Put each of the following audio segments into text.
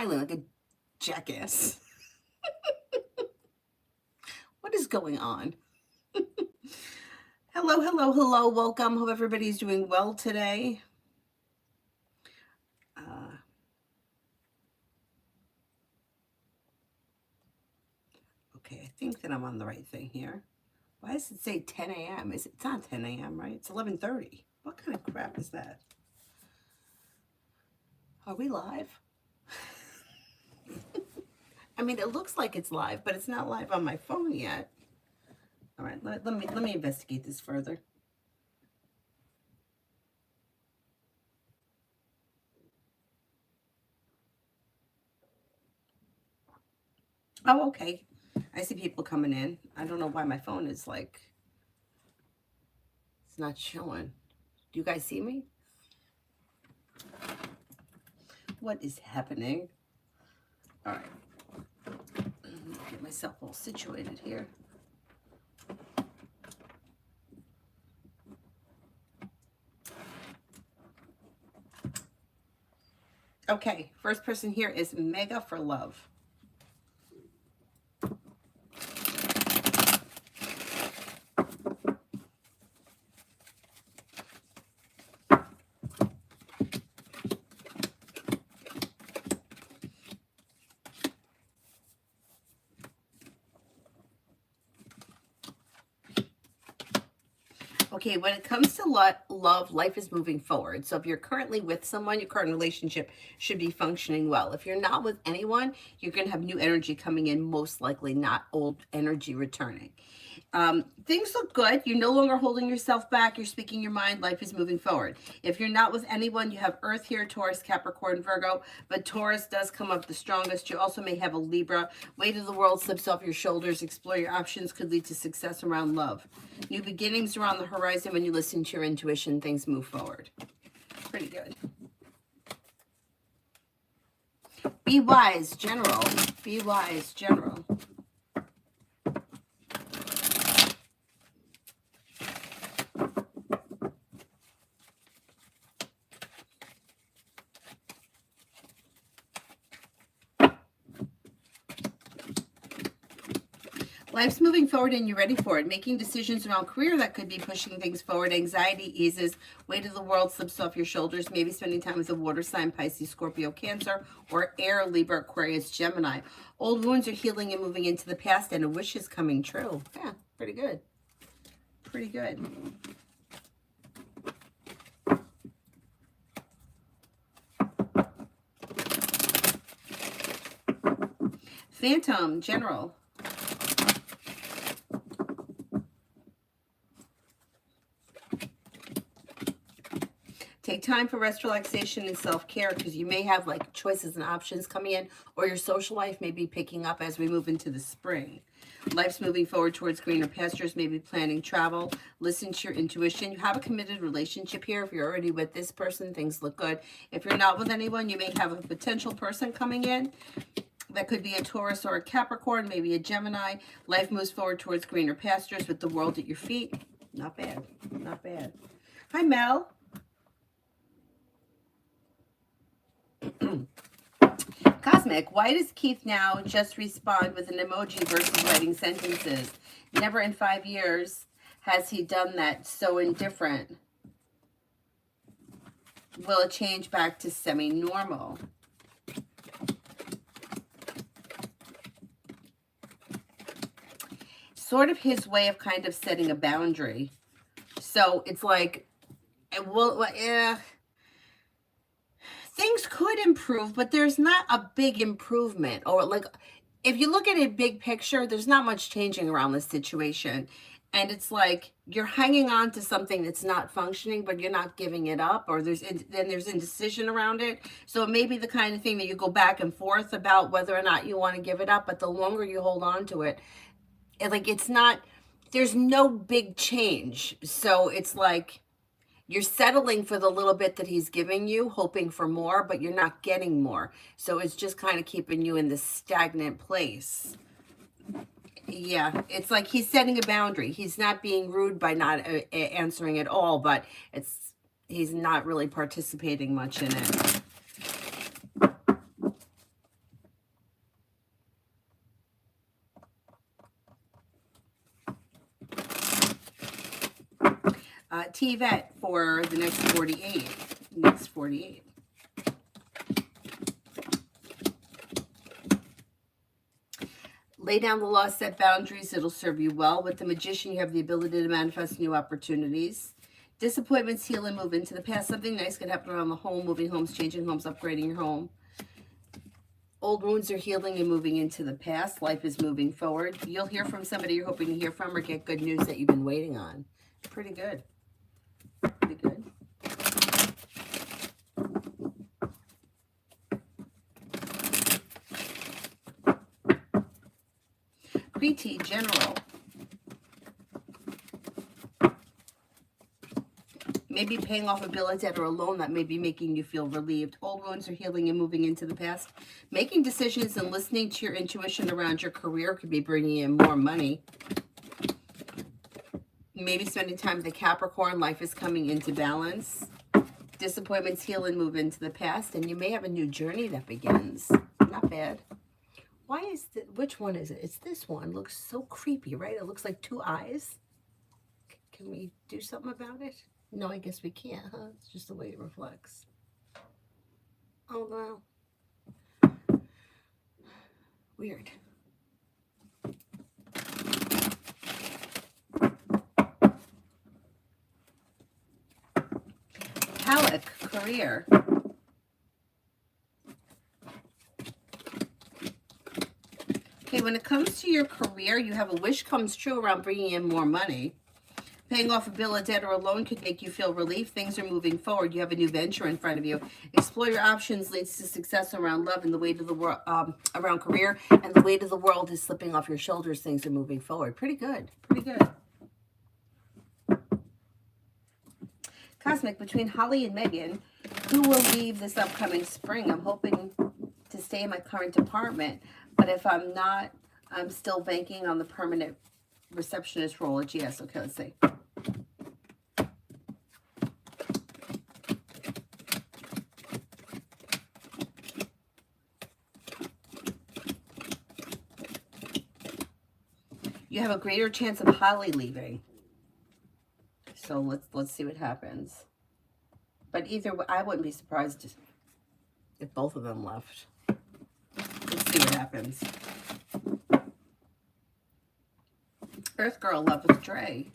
smiling like a jackass. What is going on? Hello, hello, hello. Welcome. Hope everybody's doing well today. Okay, I think that I'm on the right thing here. Why does it say 10 a.m.? It's not 10 a.m., right? It's 11:30. What kind of crap is that? Are we live? I mean, it looks like it's live, but it's not live on my phone yet. All right, let me investigate this further. Oh, okay. I see people coming in. I don't know why my phone is like, it's not showing. Do you guys see me? What is happening? All right. Let me get myself all situated here. Okay, first person here is Mega for Love. Okay, when it comes to love, life is moving forward. So if you're currently with someone, your current relationship should be functioning well. If you're not with anyone, you're going to have new energy coming in, most likely not old energy returning. Things look good. You're no longer holding yourself back. You're speaking your mind. Life is moving forward. If you're not with anyone, you have Earth here, Taurus, Capricorn, Virgo, but Taurus does come up the strongest. You also may have a Libra. Weight of the world slips off your shoulders. Explore your options, could lead to success around love. New beginnings are on the horizon. When you listen to your intuition, things move forward. Pretty good. Be wise, general. Be wise, general. Life's moving forward and you're ready for it. Making decisions around career that could be pushing things forward. Anxiety eases. Weight of the world slips off your shoulders. Maybe spending time with a water sign, Pisces, Scorpio, Cancer, or air, Libra, Aquarius, Gemini. Old wounds are healing and moving into the past, and a wish is coming true. Yeah, pretty good. Pretty good. Phantom, general. Take time for rest, relaxation, and self-care because you may have like choices and options coming in, or your social life may be picking up as we move into the spring. Life's moving forward towards greener pastures, maybe planning travel. Listen to your intuition. You have a committed relationship here. If you're already with this person, things look good. If you're not with anyone, you may have a potential person coming in. That could be a Taurus or a Capricorn, maybe a Gemini. Life moves forward towards greener pastures with the world at your feet. Not bad. Not bad. Hi, Mel. Cosmic, why does Keith now just respond with an emoji versus writing sentences? Never in 5 years has he done that. So indifferent. Will it change back to semi-normal? Sort of his way of kind of setting a boundary. So it's like, well, things could improve, but there's not a big improvement. Or like, if you look at it big picture, there's not much changing around this situation. And it's like you're hanging on to something that's not functioning, but you're not giving it up, or there's indecision around it. So it may be the kind of thing that you go back and forth about whether or not you want to give it up, but the longer you hold on to it, it's not, there's no big change. So it's like you're settling for the little bit that he's giving you, hoping for more, but you're not getting more. So it's just kind of keeping you in this stagnant place. Yeah, it's like he's setting a boundary. He's not being rude by not answering at all, but he's not really participating much in it. T-Vet for the next 48. Next 48. Lay down the law, set boundaries. It'll serve you well. With the Magician, you have the ability to manifest new opportunities. Disappointments heal and move into the past. Something nice can happen around the home, moving homes, changing homes, upgrading your home. Old wounds are healing and moving into the past. Life is moving forward. You'll hear from somebody you're hoping to hear from or get good news that you've been waiting on. Pretty good. Pretty good. Pretty general. Maybe paying off a bill, a debt, or a loan that may be making you feel relieved. Old wounds are healing and moving into the past. Making decisions and listening to your intuition around your career could be bringing in more money. Maybe spending time with the Capricorn. Life is coming into balance. Disappointments heal and move into the past. And you may have a new journey that begins. Not bad. Why is which one is it? It's this one. Looks so creepy, right? It looks like two eyes. Can we do something about it? No, I guess we can't, huh? It's just the way it reflects. Oh, wow. Weird. Halleck, career. Okay, when it comes to your career, you have a wish comes true around bringing in more money. Paying off a bill, a debt, or a loan could make you feel relief. Things are moving forward. You have a new venture in front of you. Explore your options leads to success around love and the weight of the world, around career, and the weight of the world is slipping off your shoulders. Things are moving forward. Pretty good. Pretty good. Cosmic, between Holly and Megan, who will leave this upcoming spring? I'm hoping to stay in my current department, but if I'm not, I'm still banking on the permanent receptionist role at GS. Okay, let's see. You have a greater chance of Holly leaving. So let's see what happens. But either way, I wouldn't be surprised if both of them left. Let's see what happens. Earth Girl, love with Dre.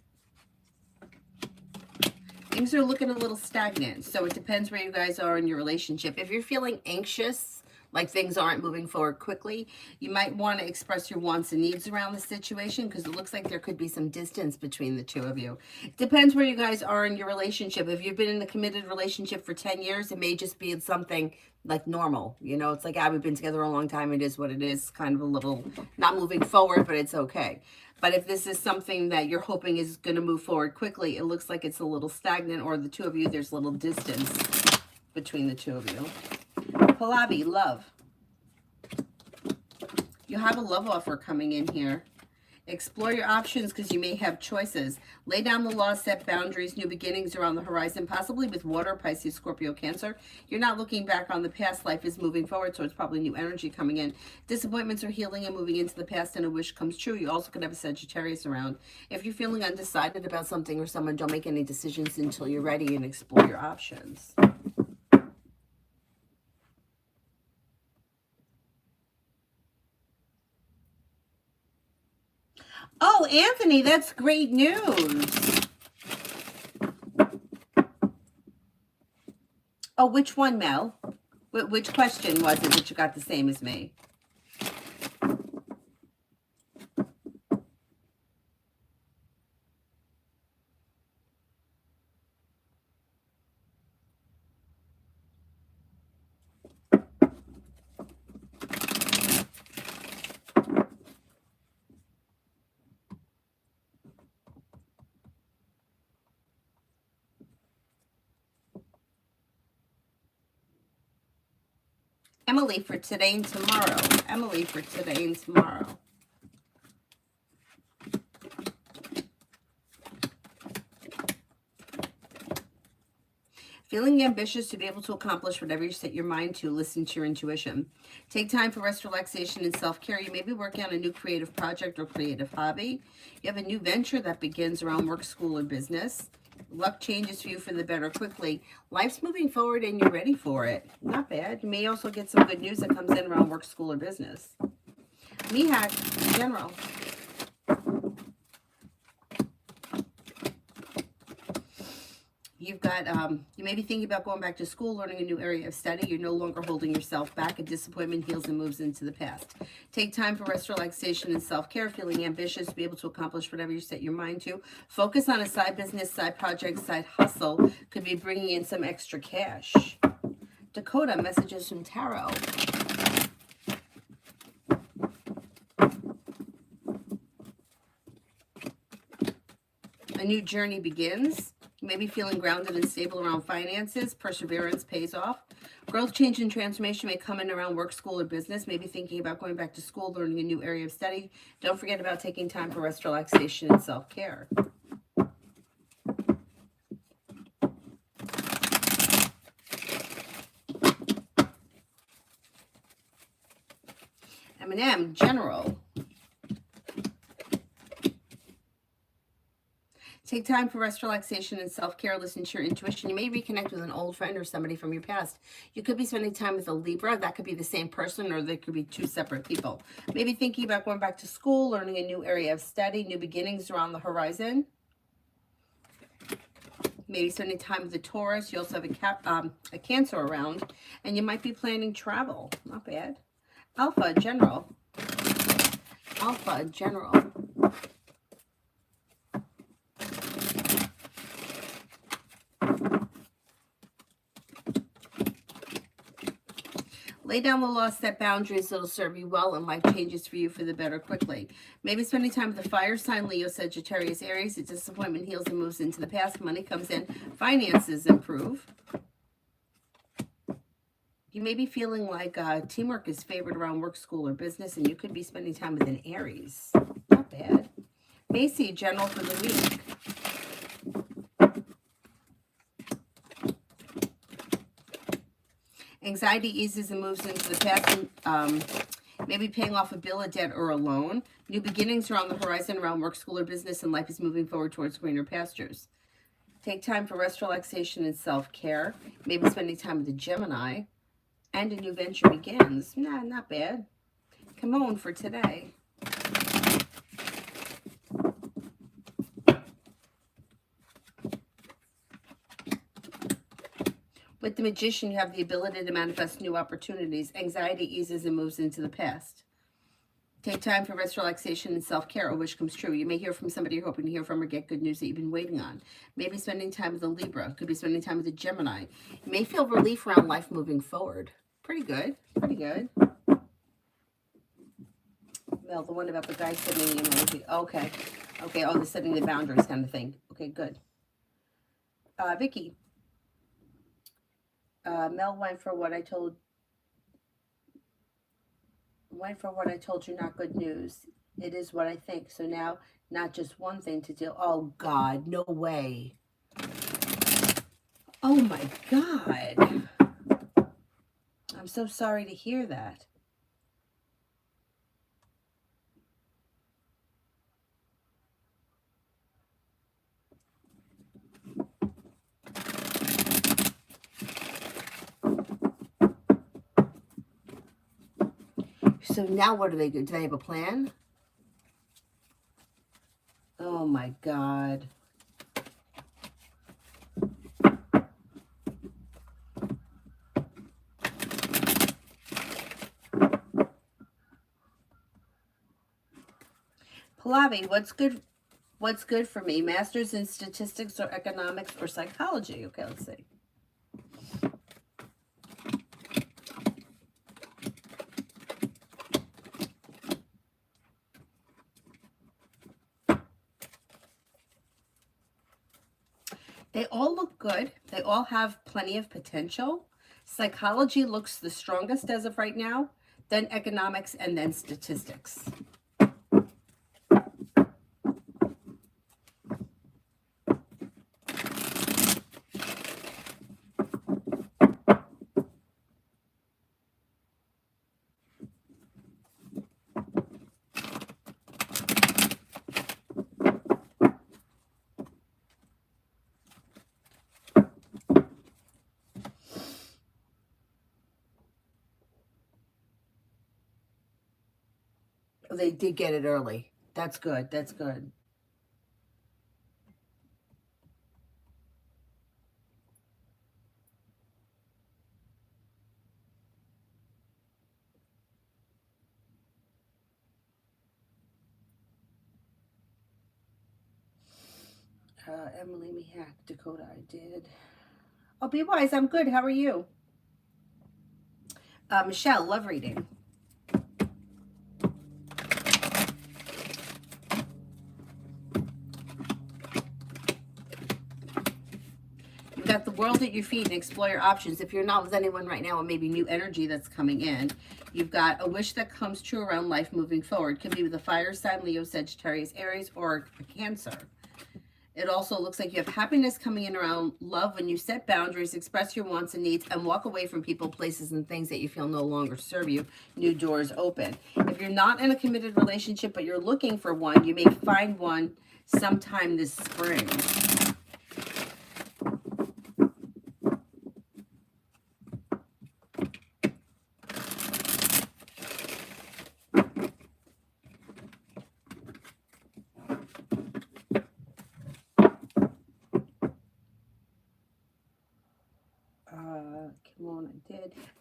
Things are looking a little stagnant, so it depends where you guys are in your relationship. If you're feeling anxious, like things aren't moving forward quickly, you might want to express your wants and needs around the situation because it looks like there could be some distance between the two of you. It depends where you guys are in your relationship. If you've been in a committed relationship for 10 years, it may just be something like normal. You know, it's like, we've been together a long time. It is what it is. Kind of a little, not moving forward, but it's okay. But if this is something that you're hoping is going to move forward quickly, it looks like it's a little stagnant, or the two of you, there's a little distance between the two of you. Pallavi, love. You have a love offer coming in here. Explore your options because you may have choices. Lay down the law, set boundaries, new beginnings are on the horizon, possibly with water, Pisces, Scorpio, Cancer. You're not looking back on the past. Life is moving forward, so it's probably new energy coming in. Disappointments are healing and moving into the past, and a wish comes true. You also could have a Sagittarius around. If you're feeling undecided about something or someone, don't make any decisions until you're ready and explore your options. Oh, Anthony, that's great news. Oh, which one, Mel? Which question was it that you got the same as me? Emily, for today and tomorrow. Emily, for today and tomorrow. Feeling ambitious to be able to accomplish whatever you set your mind to. Listen to your intuition. Take time for rest, relaxation, and self-care. You may be working on a new creative project or creative hobby. You have a new venture that begins around work, school, or business. Luck changes for you for the better quickly. Life's moving forward and you're ready for it. Not bad. You may also get some good news that comes in around work, school, or business. Mihak, in general. You've got, you may be thinking about going back to school, learning a new area of study. You're no longer holding yourself back. A disappointment heals and moves into the past. Take time for rest, relaxation, and self-care. Feeling ambitious to be able to accomplish whatever you set your mind to. Focus on a side business, side project, side hustle. Could be bringing in some extra cash. Dakota, messages from Tarot. A new journey begins. Maybe feeling grounded and stable around finances. Perseverance pays off. Growth, change, and transformation may come in around work, school, or business. Maybe thinking about going back to school, learning a new area of study. Don't forget about taking time for rest, relaxation, and self-care. M&M, general. Take time for rest, relaxation, and self-care. Listen to your intuition. You may reconnect with an old friend or somebody from your past. You could be spending time with a Libra. That could be the same person, or they could be two separate people. Maybe thinking about going back to school, learning a new area of study, new beginnings are on the horizon. Maybe spending time with a Taurus. You also have a Cancer around, and you might be planning travel. Not bad. Alpha, general. Alpha, general. Lay down the law, set boundaries that'll serve you well, and life changes for you for the better quickly. Maybe spending time with the fire sign, Leo, Sagittarius, Aries. A disappointment heals and moves into the past. Money comes in. Finances improve. You may be feeling like teamwork is favored around work, school, or business, and you could be spending time with an Aries. Not bad. Macy, general for the week. Anxiety eases and moves into the past. Maybe paying off a bill, a debt, or a loan. New beginnings are on the horizon around work, school, or business, and life is moving forward towards greener pastures. Take time for rest, relaxation, and self-care. Maybe spending time with a Gemini. And a new venture begins. Nah, not bad. Come on for today. With the Magician, you have the ability to manifest new opportunities. Anxiety eases and moves into the past. Take time for rest, relaxation, and self-care. A wish comes true. You may hear from somebody you're hoping to hear from or get good news that you've been waiting on. Maybe spending time with a Libra. Could be spending time with a Gemini. You may feel relief around life moving forward. Pretty good. Pretty good. Well, the one about the guy sitting in energy. Okay. Okay. Oh, the setting the boundaries kind of thing. Okay, good. Vicky. Mel went for what I told you, not good news. It is what I think. So now, not just one thing to deal. Oh, God, no way. Oh, my God. I'm so sorry to hear that. So now what do they do? Do they have a plan? Oh, my God. Pallavi, what's good for me? Masters in statistics or economics or psychology? Okay, let's see. They all look good. They all have plenty of potential. Psychology looks the strongest as of right now, then economics, and then statistics. They did get it early. That's good. That's good. Emily Mihak, Dakota, I did. Oh, be wise. I'm good. How are you? Michelle, love reading. You've got the world at your feet and explore your options. If you're not with anyone right now, it may be new energy that's coming in. You've got a wish that comes true around life moving forward. Could be with a fire sign, Leo, Sagittarius, Aries, or a Cancer. It also looks like you have happiness coming in around love when you set boundaries, express your wants and needs, and walk away from people, places, and things that you feel no longer serve you. New doors open. If you're not in a committed relationship, but you're looking for one, you may find one sometime this spring. Come on,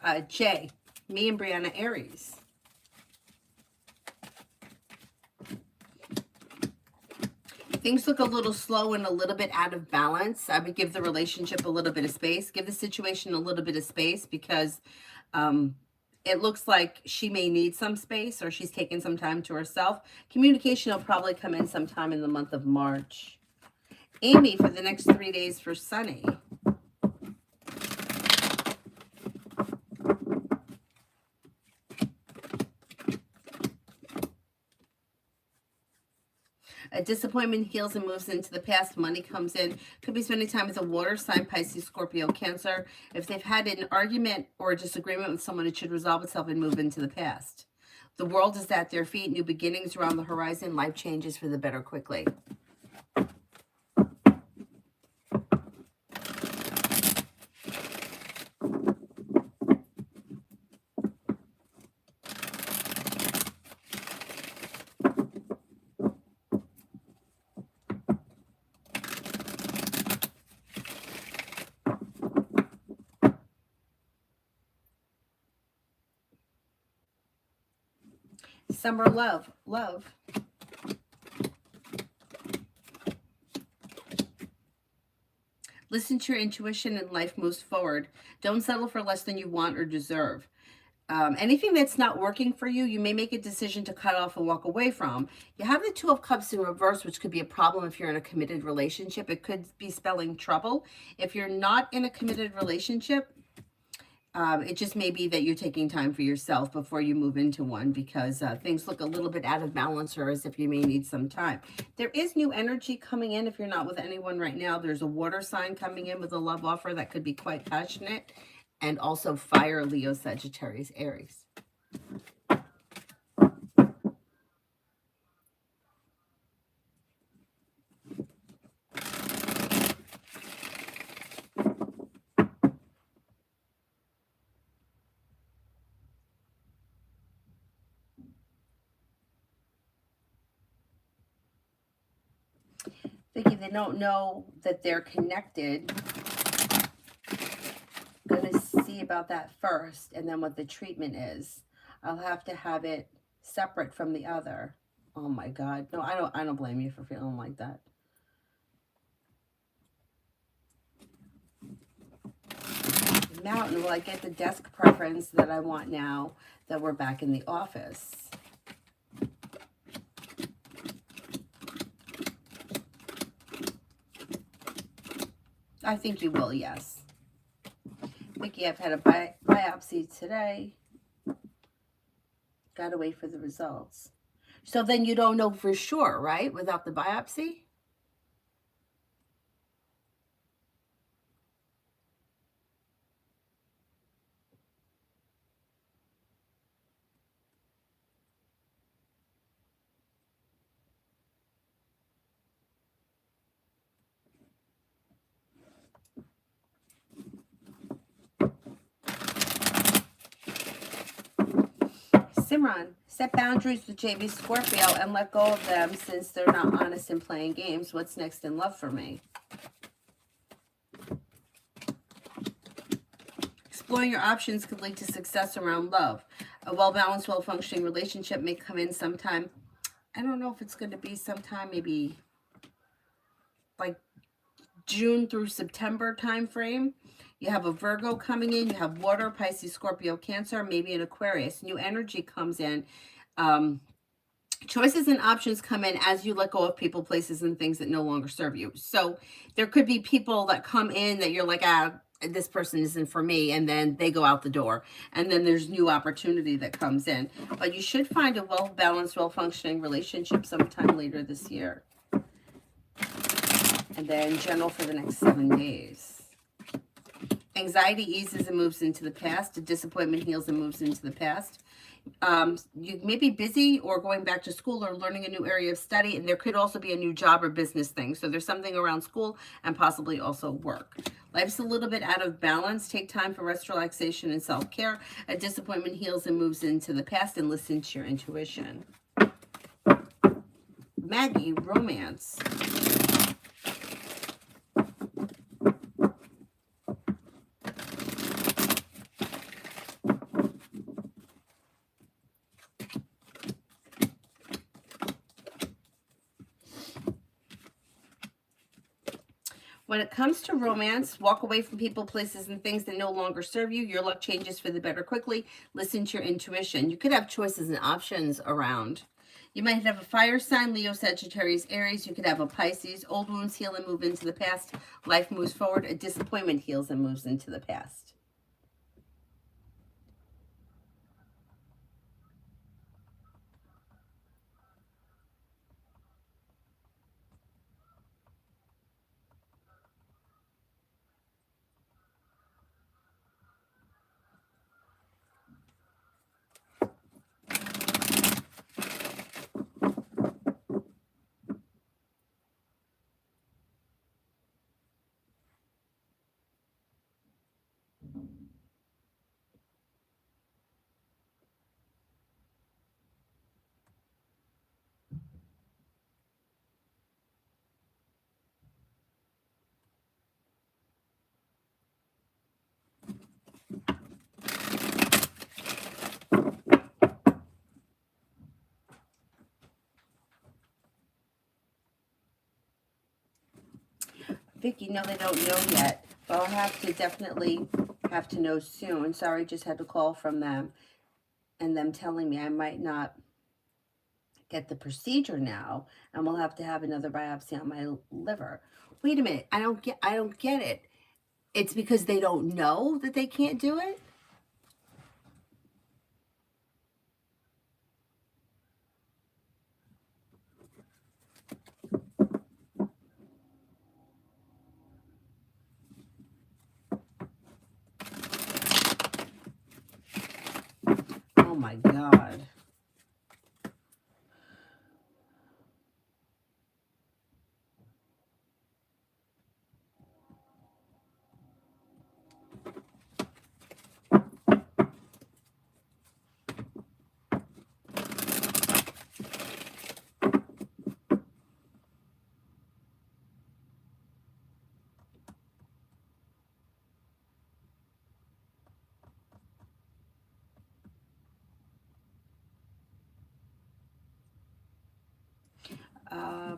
I did. Jay, me and Brianna Aries. Things look a little slow and a little bit out of balance. I would give the relationship a little bit of space. Give the situation a little bit of space because it looks like she may need some space or she's taking some time to herself. Communication will probably come in sometime in the month of March. Amy, for the next 3 days for Sunny. A disappointment heals and moves into the past. Money comes in. Could be spending time with a water sign, Pisces, Scorpio, Cancer. If they've had an argument or a disagreement with someone, it should resolve itself and move into the past. The world is at their feet. New beginnings around the horizon. Life changes for the better quickly. Summer love. Love. Listen to your intuition and life moves forward. Don't settle for less than you want or deserve. Anything that's not working for you, you may make a decision to cut off and walk away from. You have the Two of Cups in reverse, which could be a problem if you're in a committed relationship. It could be spelling trouble. If you're not in a committed relationship, it just may be that you're taking time for yourself before you move into one because things look a little bit out of balance or as if you may need some time. There is new energy coming in if you're not with anyone right now. There's a water sign coming in with a love offer that could be quite passionate. And also fire, Leo, Sagittarius, Aries. Vicky, they don't know that they're connected. I'm going to see about that first and then what the treatment is. I'll have to have it separate from the other. Oh my God. No, I don't blame you for feeling like that. Mountain, will I get the desk preference that I want now that we're back in the office? I think you will, yes. Vicky, I've had a biopsy today. Gotta wait for the results. So then you don't know for sure, right? Without the biopsy? Simran, set boundaries with JB Scorpio and let go of them since they're not honest in playing games. What's next in love for me? Exploring your options could lead to success around love. A well-balanced, well-functioning relationship may come in sometime. I don't know if it's going to be sometime, maybe like June through September time frame. You have a Virgo coming in. You have water, Pisces, Scorpio, Cancer, maybe an Aquarius. New energy comes in. Choices and options come in as you let go of people, places, and things that no longer serve you. So there could be people that come in that you're like, this person isn't for me, and then they go out the door. And then there's new opportunity that comes in. But you should find a well-balanced, well-functioning relationship sometime later this year. And then general for the next 7 days. Anxiety eases and moves into the past. Disappointment heals and moves into the past. You may be busy or going back to school or learning a new area of study, and there could also be a new job or business thing. So there's something around school and possibly also work. Life's a little bit out of balance. Take time for rest, relaxation, and self-care. A disappointment heals and moves into the past, and listen to your intuition. Maggie, romance. When it comes to romance, walk away from people, places, and things that no longer serve you. Your luck changes for the better quickly. Listen to your intuition. You could have choices and options around. You might have a fire sign, Leo, Sagittarius, Aries. You could have a Pisces. Old wounds heal and move into the past. Life moves forward. A disappointment heals and moves into the past. Vicky, no, they don't know yet. But I'll have to definitely have to know soon. Sorry, just had to call from them. And them telling me I might not get the procedure now. And we'll have to have another biopsy on my liver. Wait a minute. I don't get it. It's because they don't know that they can't do it? Oh my God.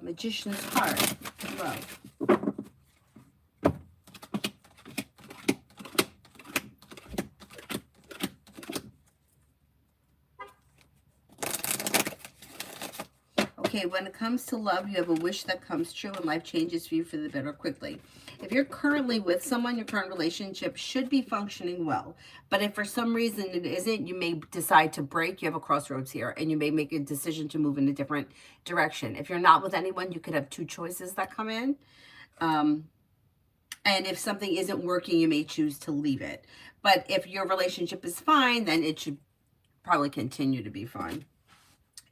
Magician's heart. Love. Okay, when it comes to love, you have a wish that comes true and life changes for you for the better quickly. If you're currently with someone, your current relationship should be functioning well. But if for some reason it isn't, you may decide to break. You have a crossroads here, and you may make a decision to move in a different direction. If you're not with anyone, you could have 2 choices that come in. And if something isn't working, you may choose to leave it. But if your relationship is fine, then it should probably continue to be fine.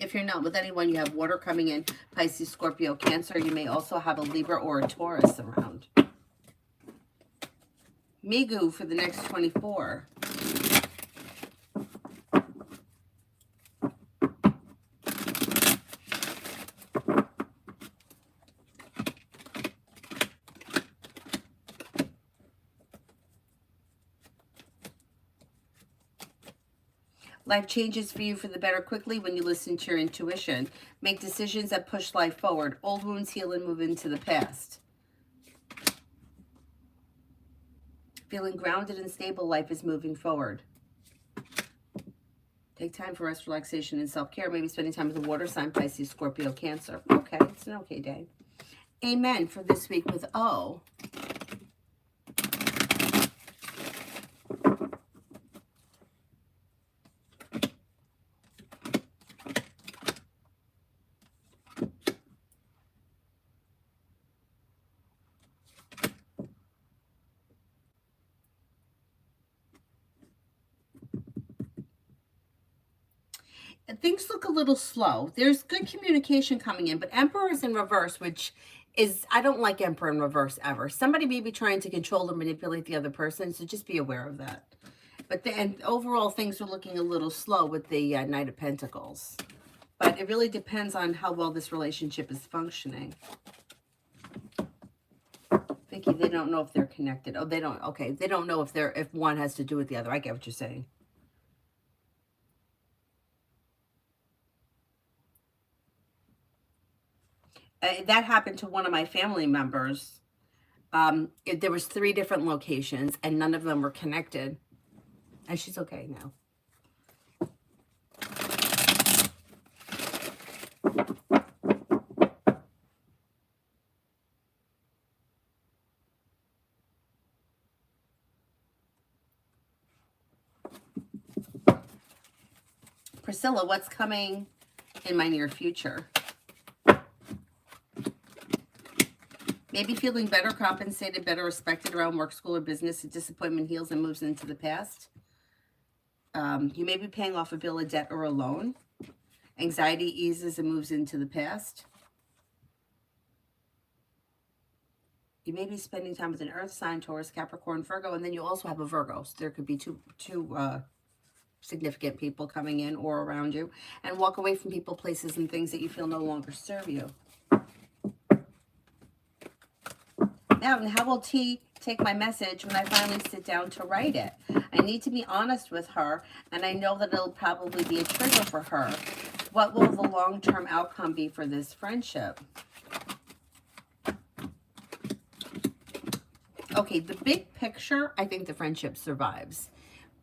If you're not with anyone, you have water coming in, Pisces, Scorpio, Cancer. You may also have a Libra or a Taurus around. Migu for the next 24. Life changes for you for the better quickly when you listen to your intuition. Make decisions that push life forward. Old wounds heal and move into the past. Feeling grounded and stable, life is moving forward. Take time for rest, relaxation, and self-care. Maybe spending time with the water sign, Pisces, Scorpio, Cancer. Okay, it's an okay day. Amen for this week with O. Things look a little slow. There's good communication coming in, but Emperor is in reverse, which is, I don't like Emperor in reverse ever. Somebody may be trying to control or manipulate the other person, so just be aware of that. But and overall, things are looking a little slow with the Knight of Pentacles. But it really depends on how well this relationship is functioning. Vicky, they don't know if they're connected. Oh, they don't. Okay, they don't know if one has to do with the other. I get what you're saying. That happened to one of my family members. There was 3 different locations, and none of them were connected. And she's okay now. Priscilla, what's coming in my near future? Maybe feeling better compensated, better respected around work, school, or business. A disappointment heals and moves into the past. You may be paying off a bill, a debt, or a loan. Anxiety eases and moves into the past. You may be spending time with an earth sign, Taurus, Capricorn, Virgo, and then you also have a Virgo. So there could be two significant people coming in or around you. And walk away from people, places, and things that you feel no longer serve you. Now, and how will T take my message when I finally sit down to write it? I need to be honest with her, and I know that it'll probably be a trigger for her. What will the long-term outcome be for this friendship? Okay, the big picture, I think the friendship survives.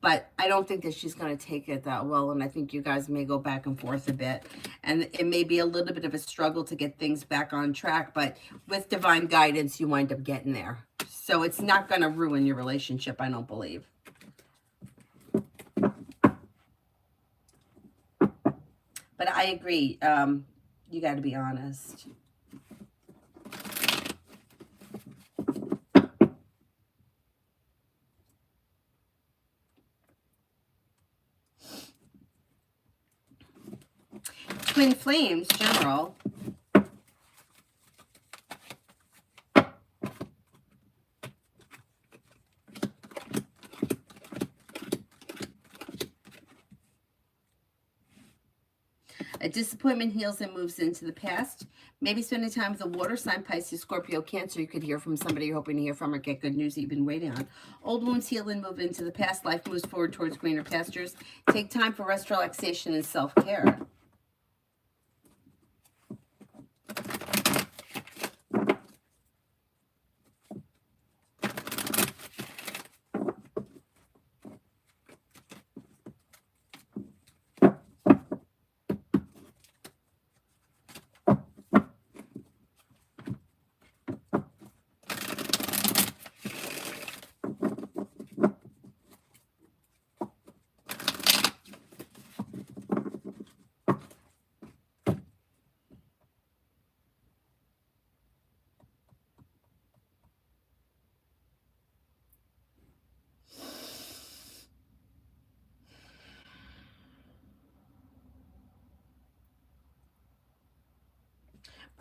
But I don't think that she's going to take it that well, and I think you guys may go back and forth a bit. And it may be a little bit of a struggle to get things back on track, but with divine guidance, you wind up getting there. So it's not going to ruin your relationship, I don't believe. But I agree. You got to be honest. Twin flames, general. A disappointment heals and moves into the past. Maybe spending time with a water sign, Pisces, Scorpio, Cancer. You could hear from somebody you're hoping to hear from or get good news that you've been waiting on. Old wounds heal and move into the past. Life moves forward towards greener pastures. Take time for rest, relaxation, and self-care.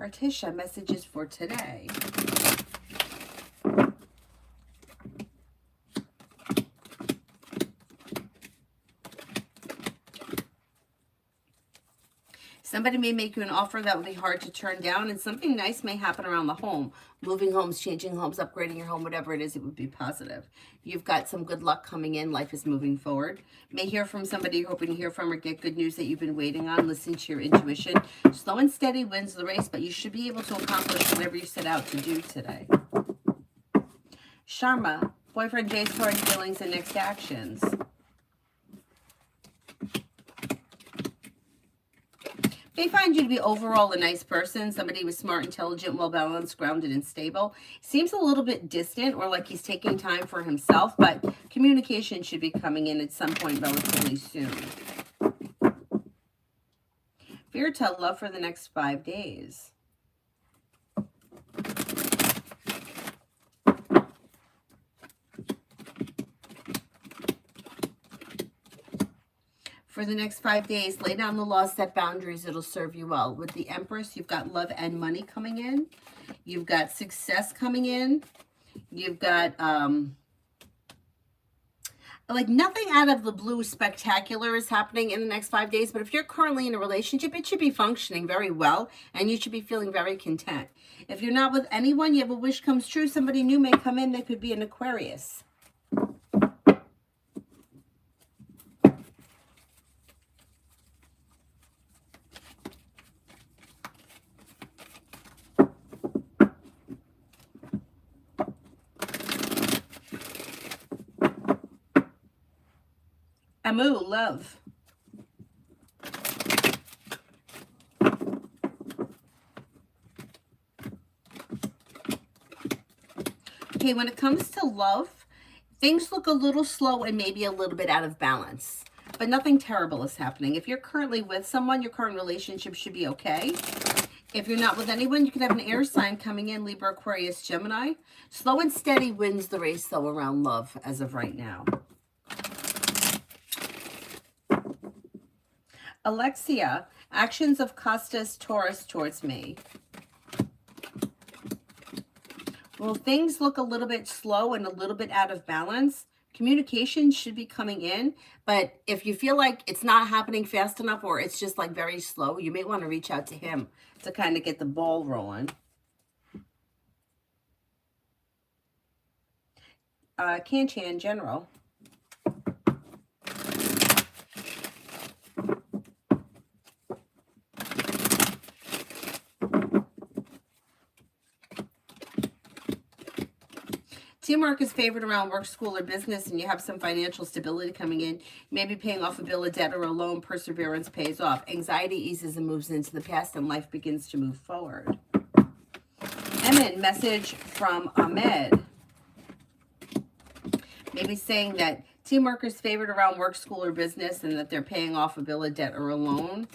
Artisha, messages for today. Somebody may make you an offer that will be hard to turn down, and something nice may happen around the home. Moving homes, changing homes, upgrading your home, whatever it is, it would be positive. You've got some good luck coming in. Life is moving forward. May hear from somebody you're hoping to hear from, or get good news that you've been waiting on. Listen to your intuition. Slow and steady wins the race, but you should be able to accomplish whatever you set out to do today. Sharma, boyfriend Jay's current feelings and next actions. They find you to be overall a nice person, somebody who's smart, intelligent, well-balanced, grounded, and stable. Seems a little bit distant or like he's taking time for himself, but communication should be coming in at some point relatively soon. Virta, love for the next 5 days. For the next 5 days, lay down the law, set boundaries. It'll serve you well. With the Empress, you've got love and money coming in. You've got success coming in. You've got, like nothing out of the blue spectacular is happening in the next 5 days. But if you're currently in a relationship, it should be functioning very well. And you should be feeling very content. If you're not with anyone, you have a wish comes true. Somebody new may come in. They could be an Aquarius. Amu, love. Okay, when it comes to love, things look a little slow and maybe a little bit out of balance. But nothing terrible is happening. If you're currently with someone, your current relationship should be okay. If you're not with anyone, you could have an air sign coming in, Libra, Aquarius, Gemini. Slow and steady wins the race, though, around love as of right now. Alexia, actions of Costas, Taurus towards me. Well, things look a little bit slow and a little bit out of balance. Communication should be coming in, but if you feel like it's not happening fast enough or it's just like very slow, you may want to reach out to him to kind of get the ball rolling. Cancha in general. Teamwork is favored around work, school, or business, and you have some financial stability coming in. You may be paying off a bill, a debt, or a loan. Perseverance pays off. Anxiety eases and moves into the past, and life begins to move forward. Emin, message from Ahmed. Maybe saying that teamwork is favored around work, school, or business, and that they're paying off a bill, a debt, or a loan.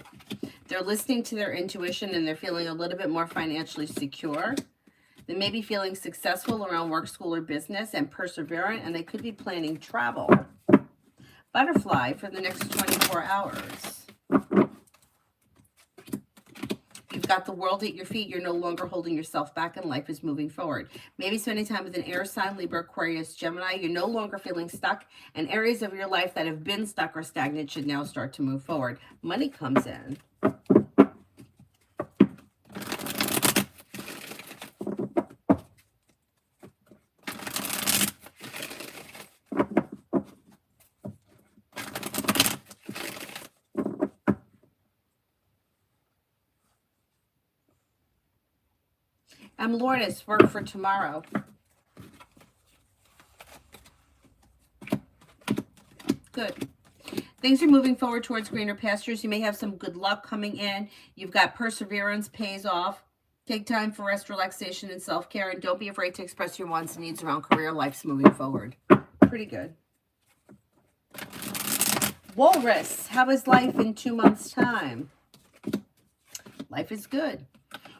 They're listening to their intuition, and they're feeling a little bit more financially secure. They may be feeling successful around work, school, or business and perseverant, and they could be planning travel. Butterfly for the next 24 hours. You've got the world at your feet. You're no longer holding yourself back, and life is moving forward. Maybe spending time with an air sign, Libra, Aquarius, Gemini. You're no longer feeling stuck, and areas of your life that have been stuck or stagnant should now start to move forward. Money comes in. I'm Lourdes, work for tomorrow. Good. Things are moving forward towards greener pastures. You may have some good luck coming in. You've got perseverance pays off. Take time for rest, relaxation, and self-care. And don't be afraid to express your wants and needs around career. Life's moving forward. Pretty good. Walrus, how is life in 2 months' time? Life is good.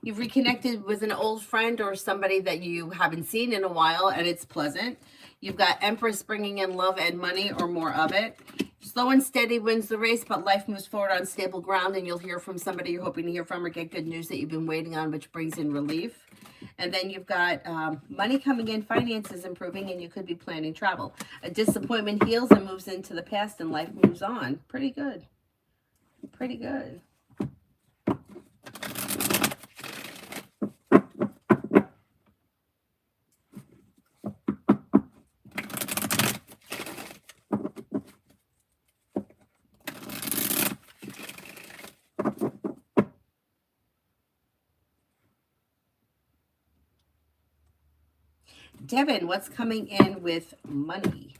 You've reconnected with an old friend or somebody that you haven't seen in a while, and it's pleasant. You've got Empress bringing in love and money or more of it. Slow and steady wins the race, but life moves forward on stable ground, and you'll hear from somebody you're hoping to hear from or get good news that you've been waiting on, which brings in relief. And then you've got money coming in, finances improving, and you could be planning travel. A disappointment heals and moves into the past, and life moves on. Pretty good. Pretty good. Devin, what's coming in with money?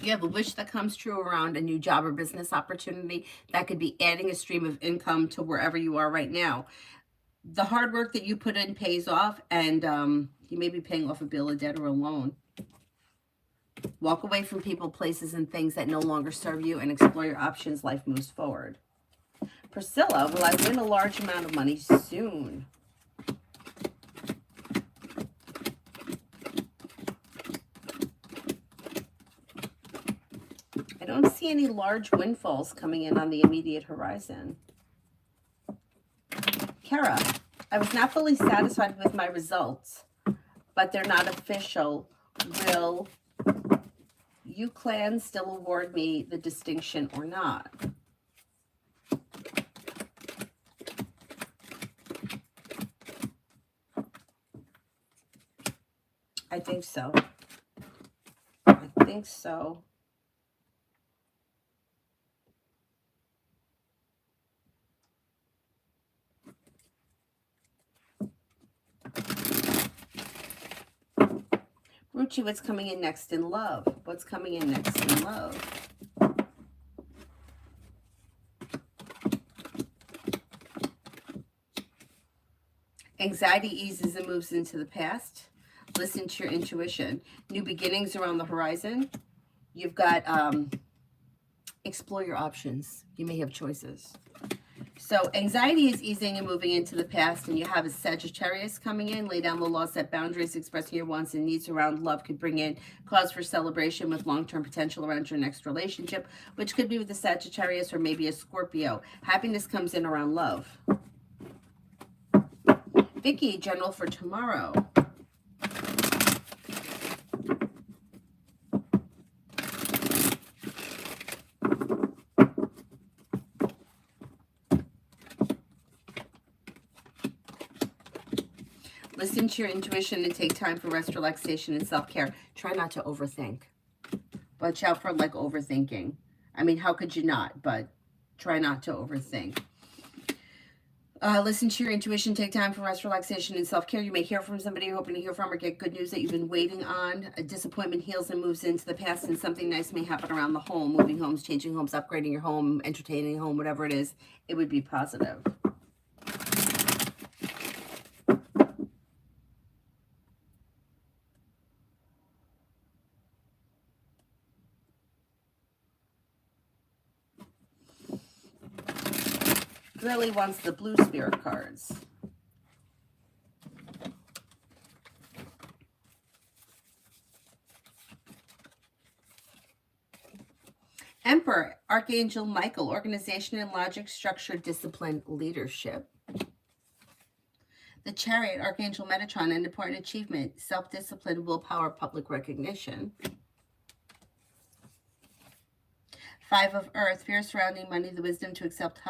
You have a wish that comes true around a new job or business opportunity that could be adding a stream of income to wherever you are right now. The hard work that you put in pays off, and you may be paying off a bill, a debt, or a loan. Walk away from people, places, and things that no longer serve you and explore your options. Life moves forward. Priscilla, will I win a large amount of money soon? I don't see any large windfalls coming in on the immediate horizon. Kara, I was not fully satisfied with my results, but they're not official. Will you clan still award me the distinction or not? I think so. I think so. Ruchi, what's coming in next in love? What's coming in next in love? Anxiety eases and moves into the past. Listen to your intuition. New beginnings are on the horizon. You've got explore your options. You may have choices. So anxiety is easing and moving into the past, and you have a Sagittarius coming in. Lay down the law, set boundaries, expressing your wants and needs around love could bring in cause for celebration with long-term potential around your next relationship, which could be with a Sagittarius or maybe a Scorpio. Happiness comes in around love. Vicky, general for tomorrow. Listen to your intuition and take time for rest, relaxation, and self-care. Try not to overthink. Watch out for like overthinking. I mean, how could you not? But try not to overthink. Listen to your intuition, take time for rest, relaxation, and self-care. You may hear from somebody you're hoping to hear from or get good news that you've been waiting on. A disappointment heals and moves into the past, and something nice may happen around the home. Moving homes, changing homes, upgrading your home, entertaining your home, whatever it is, it would be positive. Girly wants the blue spirit cards. Emperor, Archangel Michael, organization and logic, structure, discipline, leadership. The Chariot, Archangel Metatron, an important achievement, self-discipline, willpower, public recognition. Five of Earth, fear surrounding money, the wisdom to accept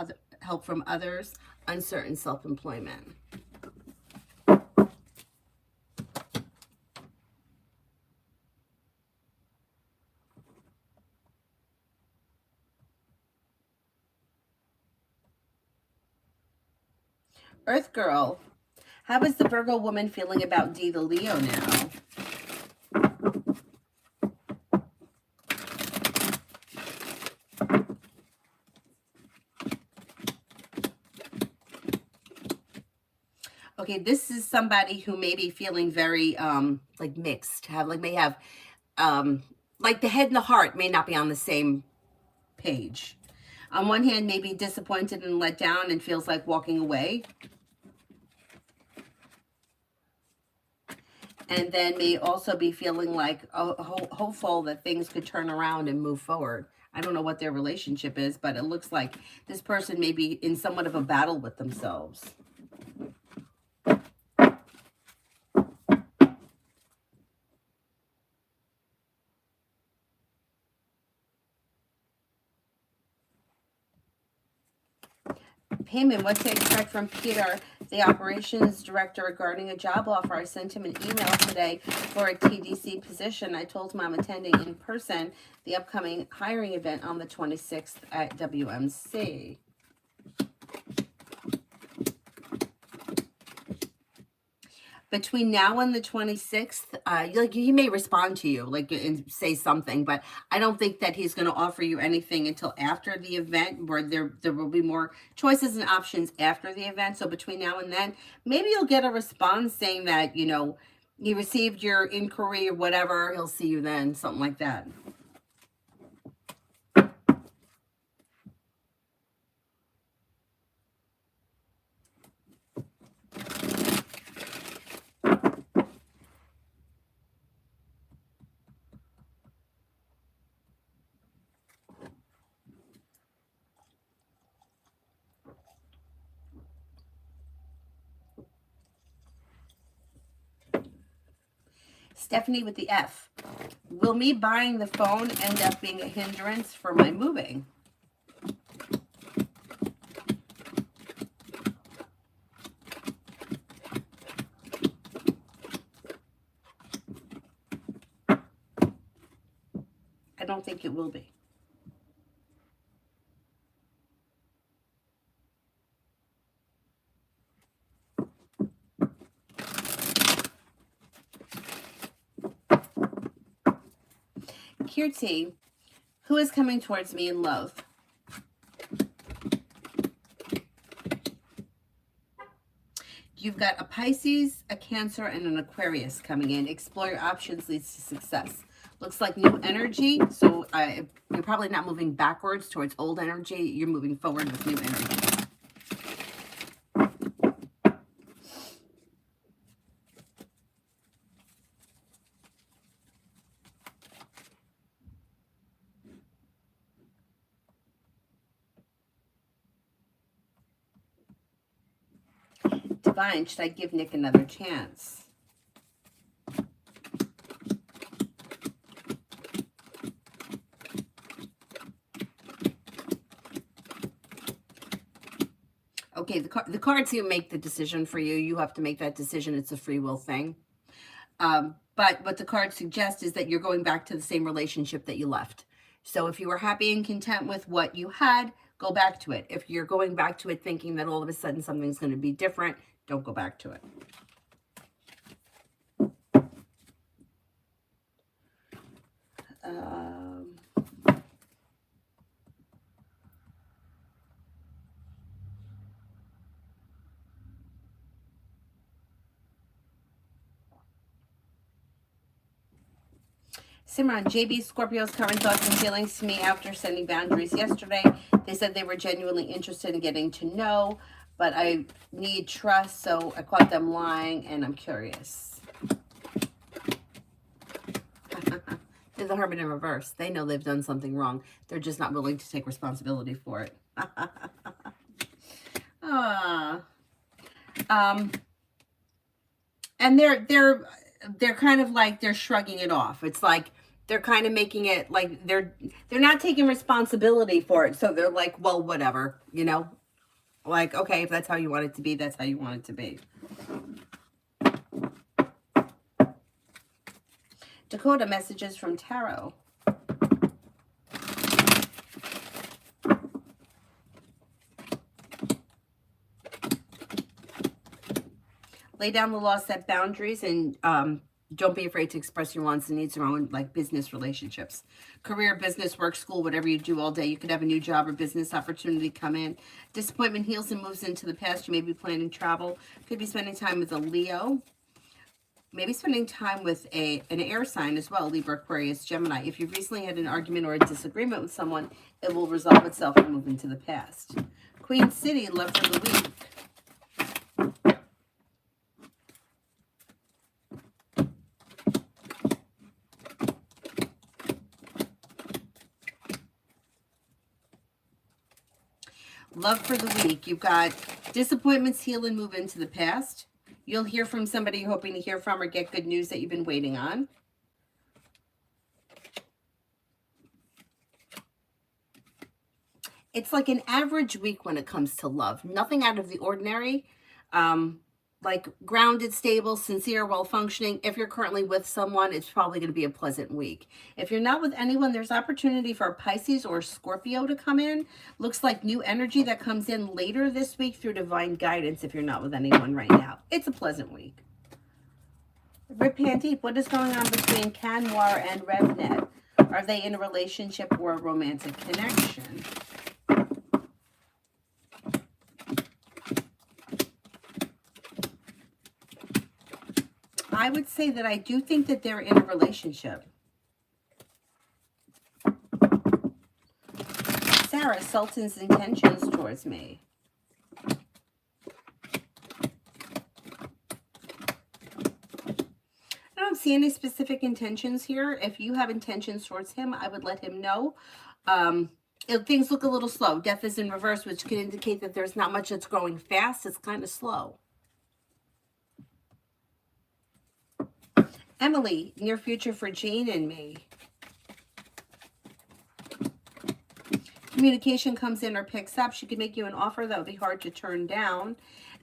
help from others, uncertain self-employment. Earth Girl, how is the Virgo woman feeling about D the Leo now? Okay, this is somebody who may be feeling very like mixed, may have like the head and the heart may not be on the same page. On one hand, may be disappointed and let down and feels like walking away. And then may also be feeling like hopeful that things could turn around and move forward. I don't know what their relationship is, but it looks like this person may be in somewhat of a battle with themselves. Payment, what to expect from Peter, the operations director, regarding a job offer. I sent him an email today for a TDC position. I told him I'm attending in person the upcoming hiring event on the 26th at WMC. between now and the 26th, like he may respond to you, like and say something, but I don't think that he's going to offer you anything until after the event, where there will be more choices and options after the event. So between now and then, maybe you'll get a response saying that, you know, he received your inquiry or whatever. He'll see you then, something like that. Stephanie with the F. Will me buying the phone end up being a hindrance for my moving? I don't think it will be. Kirti, who is coming towards me in love? You've got a Pisces, a Cancer, and an Aquarius coming in. Explore your options leads to success. Looks like new energy, so you're probably not moving backwards towards old energy. You're moving forward with new energy. Divine, should I give Nick another chance? Okay, the cards here make the decision for you. You have to make that decision. It's a free will thing. But what the cards suggest is that you're going back to the same relationship that you left. So if you were happy and content with what you had, go back to it. If you're going back to it thinking that all of a sudden something's going to be different, don't go back to it. Simran, JB, Scorpio's current thoughts and feelings to me after sending boundaries yesterday. They said they were genuinely interested in getting to know, but I need trust, so I caught them lying, and I'm curious. They're the Hermit in reverse. They know they've done something wrong. They're just not willing to take responsibility for it. And they're kind of like, they're shrugging it off. It's like they're kind of making it like they're not taking responsibility for it. So they're like, well, whatever, you know, like, okay, if that's how you want it to be, that's how you want it to be. Dakota, messages from Tarot. Lay down the law, set boundaries, and don't be afraid to express your wants and needs around like business relationships. Career, business, work, school, whatever you do all day. You could have a new job or business opportunity come in. Disappointment heals and moves into the past. You may be planning travel. Could be spending time with a Leo. Maybe spending time with an air sign as well, Libra, Aquarius, Gemini. If you've recently had an argument or a disagreement with someone, it will resolve itself and move into the past. Queen City, love for the week. Love for the week. You've got disappointments heal and move into the past. You'll hear from somebody you're hoping to hear from or get good news that you've been waiting on. It's like an average week when it comes to love. Nothing out of the ordinary. Like grounded, stable, sincere, well-functioning. If you're currently with someone, it's probably going to be a pleasant week. If you're not with anyone, there's opportunity for a Pisces or Scorpio to come in. Looks like new energy that comes in later this week through divine guidance if you're not with anyone right now. It's a pleasant week. Rip Pan Deep, what is going on between Canwar and RevNet? Are they in a relationship or a romantic connection? I would say that I do think that they're in a relationship. Sarah, Sultan's intentions towards me. I don't see any specific intentions here. If you have intentions towards him, I would let him know. If things look a little slow. Death is in reverse, which could indicate that there's not much that's growing fast. It's kind of slow. Emily, near future for Jane and me. Communication comes in or picks up. She could make you an offer that would be hard to turn down.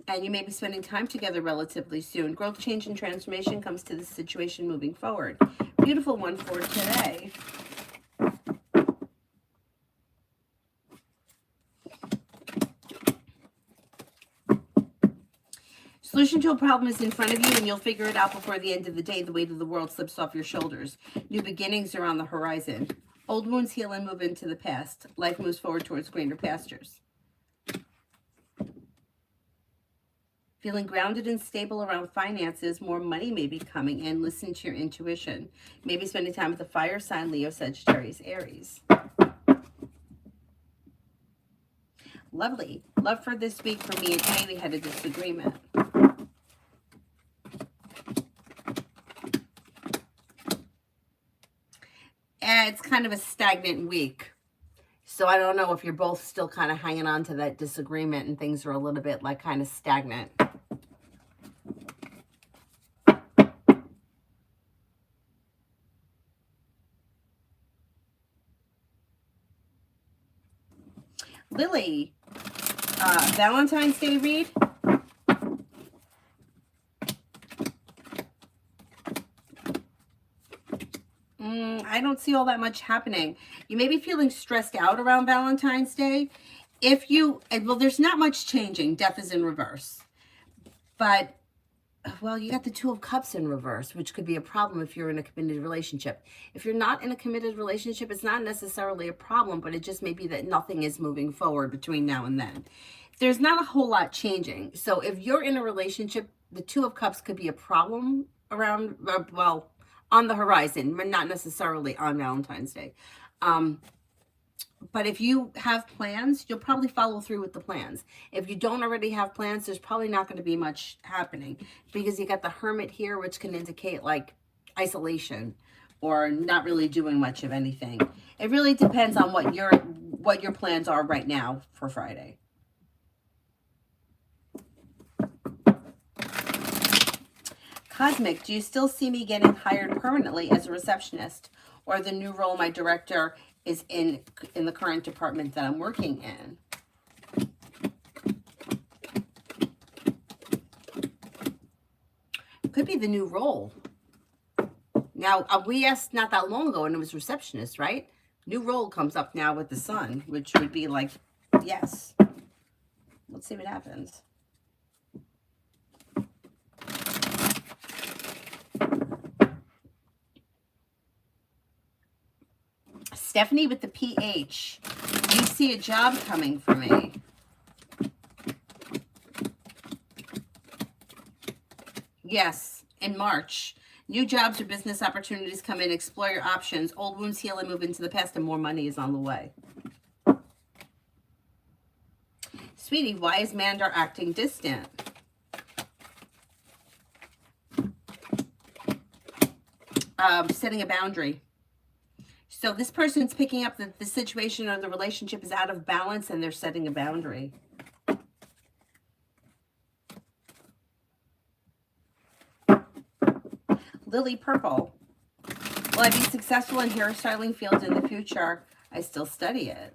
And you may be spending time together relatively soon. Growth, change, and transformation comes to the situation moving forward. Beautiful one for today. Solution to a problem is in front of you, and you'll figure it out before the end of the day. The weight of the world slips off your shoulders. New beginnings are on the horizon. Old wounds heal and move into the past. Life moves forward towards greener pastures. Feeling grounded and stable around finances, more money may be coming in. Listen to your intuition. Maybe spending time with the fire sign, Leo, Sagittarius, Aries. Lovely. Love for this week for me and Amy had a disagreement. It's kind of a stagnant week. So I don't know if you're both still kind of hanging on to that disagreement and things are a little bit like kind of stagnant. Lily, Valentine's Day read. I don't see all that much happening. You may be feeling stressed out around Valentine's Day. Well, there's not much changing. Death is in reverse. But, well, you got the Two of Cups in reverse, which could be a problem if you're in a committed relationship. If you're not in a committed relationship, it's not necessarily a problem, but it just may be that nothing is moving forward between now and then. There's not a whole lot changing. So if you're in a relationship, the Two of Cups could be a problem around, well, on the horizon, but not necessarily on Valentine's Day. But if you have plans, you'll probably follow through with the plans. If you don't already have plans, there's probably not going to be much happening because you got the Hermit here, which can indicate like isolation or not really doing much of anything. It really depends on what your plans are right now for Friday. Cosmic, do you still see me getting hired permanently as a receptionist, or the new role my director is in the current department that I'm working in? Could be the new role. Now, we asked not that long ago, and it was receptionist, right? New role comes up now with the sun, which would be like, yes. Let's see what happens. Stephanie with the PH. You see a job coming for me. Yes, in March. New jobs or business opportunities come in. Explore your options. Old wounds heal and move into the past, and more money is on the way. Sweetie, why is Mandar acting distant? Setting a boundary. So this person's picking up that the situation or the relationship is out of balance and they're setting a boundary. Lily Purple. Will I be successful in hairstyling field in the future? I still study it.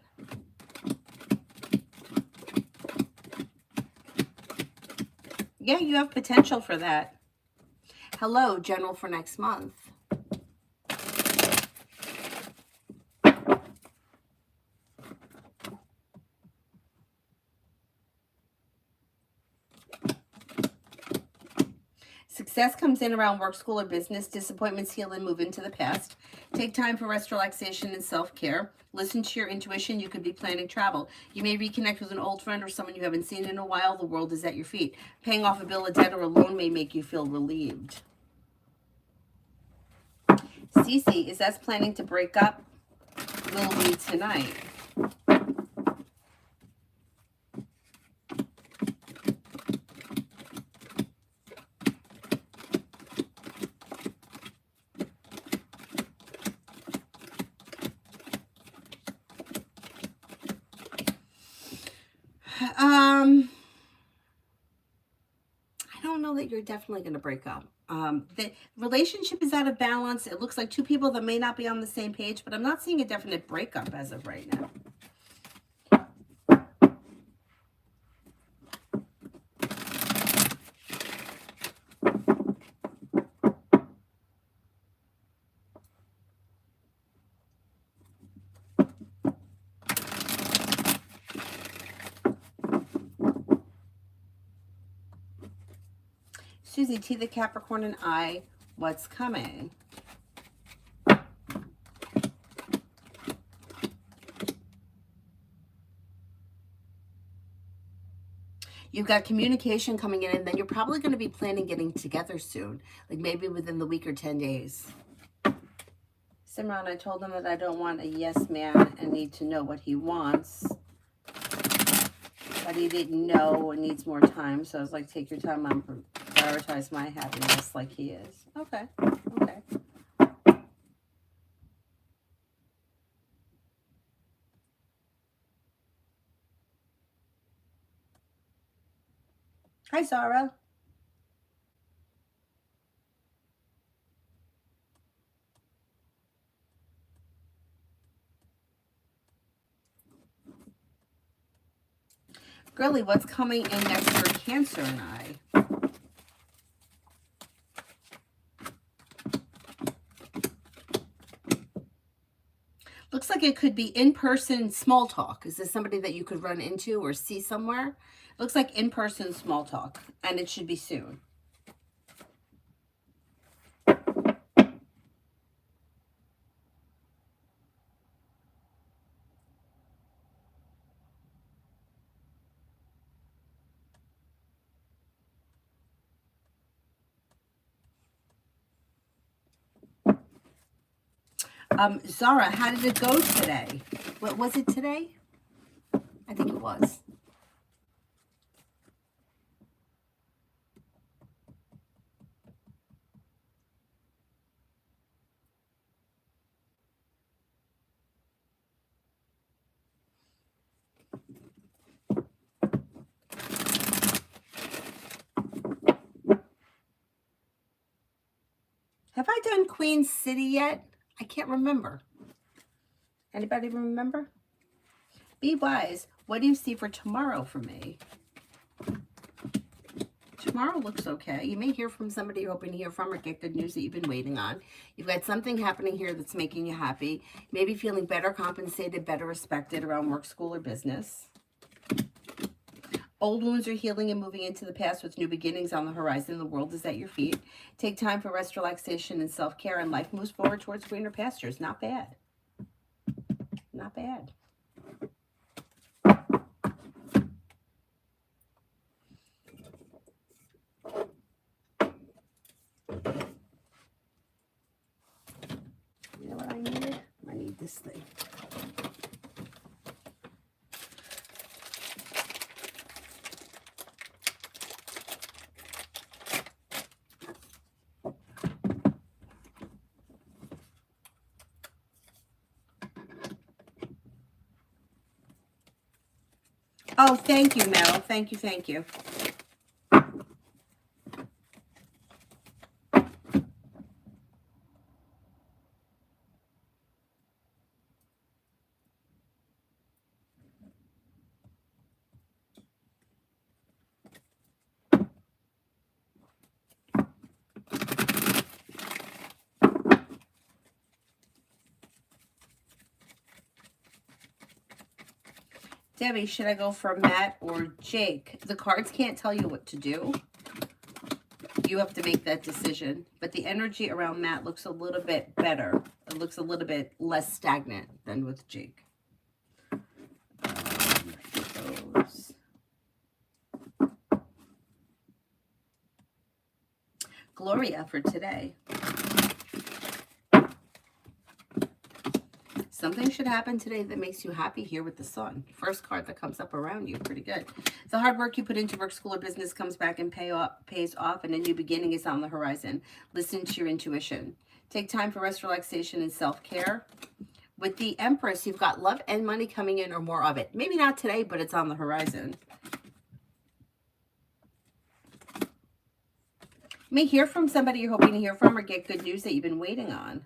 Yeah, you have potential for that. Hello, general for next month. Success comes in around work, school, or business. Disappointments heal and move into the past. Take time for rest, relaxation, and self-care. Listen to your intuition. You could be planning travel. You may reconnect with an old friend or someone you haven't seen in a while. The world is at your feet. Paying off a bill, a debt, or a loan may make you feel relieved. Cece, is that planning to break up? Will be tonight. I don't know that you're definitely going to break up. The relationship is out of balance. It looks like two people that may not be on the same page, but I'm not seeing a definite breakup as of right now. Susie, T the Capricorn and I, what's coming? You've got communication coming in, and then you're probably going to be planning getting together soon, like maybe within the week or 10 days. Simran, I told him that I don't want a yes man and need to know what he wants. But he didn't know and needs more time. So I was like, take your time on prioritize my happiness like he is. Okay. Okay. Hi, Zara. Girly, what's coming in next for Cancer and I? Looks like it could be in-person small talk. Is this somebody that you could run into or see somewhere? Looks like in-person small talk, and it should be soon. Zara, how did it go today? What was it today? I think it was. Have I done Queen City yet? I can't remember. Anybody remember? Be wise. What do you see for tomorrow for me? Tomorrow looks okay. You may hear from somebody you're hoping to hear from or get good news that you've been waiting on. You've got something happening here that's making you happy. Maybe feeling better compensated, better respected around work, school, or business. Old wounds are healing and moving into the past with new beginnings on the horizon. The world is at your feet. Take time for rest, relaxation, and self-care, and life moves forward towards greener pastures. Not bad. Not bad. You know what I needed? I need this thing. Oh, thank you, Meryl. Thank you, thank you. Debbie, should I go for Matt or Jake? The cards can't tell you what to do. You have to make that decision. But the energy around Matt looks a little bit better. It looks a little bit less stagnant than with Jake. Gloria for today. Something should happen today that makes you happy here with the sun. First card that comes up around you. Pretty good. The hard work you put into work, school, or business comes back and pays off, and a new beginning is on the horizon. Listen to your intuition. Take time for rest, relaxation, and self-care. With the Empress, you've got love and money coming in, or more of it. Maybe not today, but it's on the horizon. You may hear from somebody you're hoping to hear from, or get good news that you've been waiting on.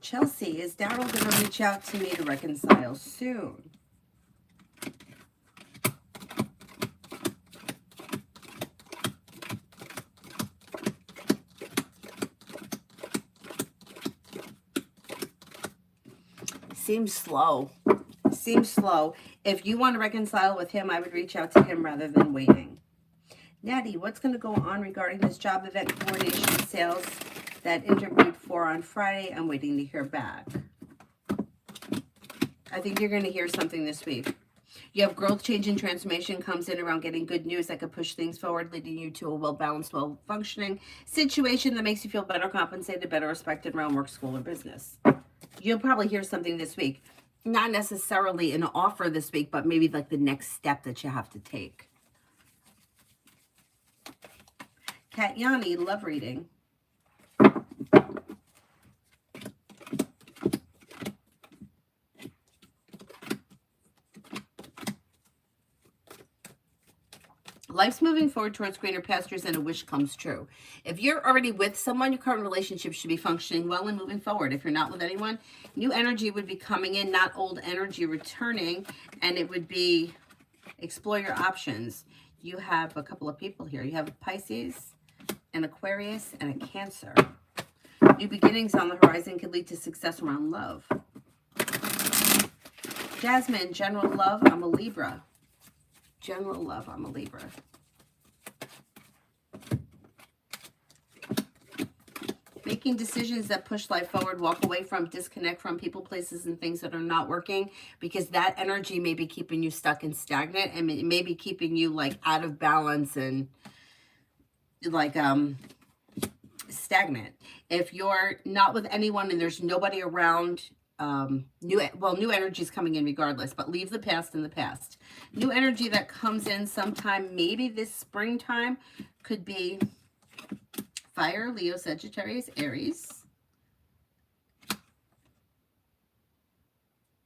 Chelsea, is Daryl going to reach out to me to reconcile soon? Seems slow. Seems slow. If you want to reconcile with him, I would reach out to him rather than waiting. Natty, what's going to go on regarding this job event coordination sales that interviewed for on Friday? I'm waiting to hear back. I think you're going to hear something this week. You have growth, change, and transformation comes in around getting good news that could push things forward, leading you to a well-balanced, well-functioning situation that makes you feel better compensated, better respected around work, school, or business. You'll probably hear something this week. Not necessarily an offer this week, but maybe like the next step that you have to take. Katyani, love reading. Life's moving forward towards greener pastures and a wish comes true. If you're already with someone, your current relationship should be functioning well and moving forward. If you're not with anyone, new energy would be coming in, not old energy returning, and it would be explore your options. You have a couple of people here. You have a Pisces, an Aquarius, and a Cancer. New beginnings on the horizon could lead to success around love. Jasmine, general love, I'm a Libra. General love, I'm a Libra. Making decisions that push life forward, walk away from, disconnect from people, places, and things that are not working, because that energy may be keeping you stuck and stagnant, and it may be keeping you like out of balance and like stagnant. If you're not with anyone and there's nobody around, new energy is coming in regardless, but leave the past in the past. New energy that comes in sometime, maybe this springtime, could be Fire, Leo, Sagittarius, Aries.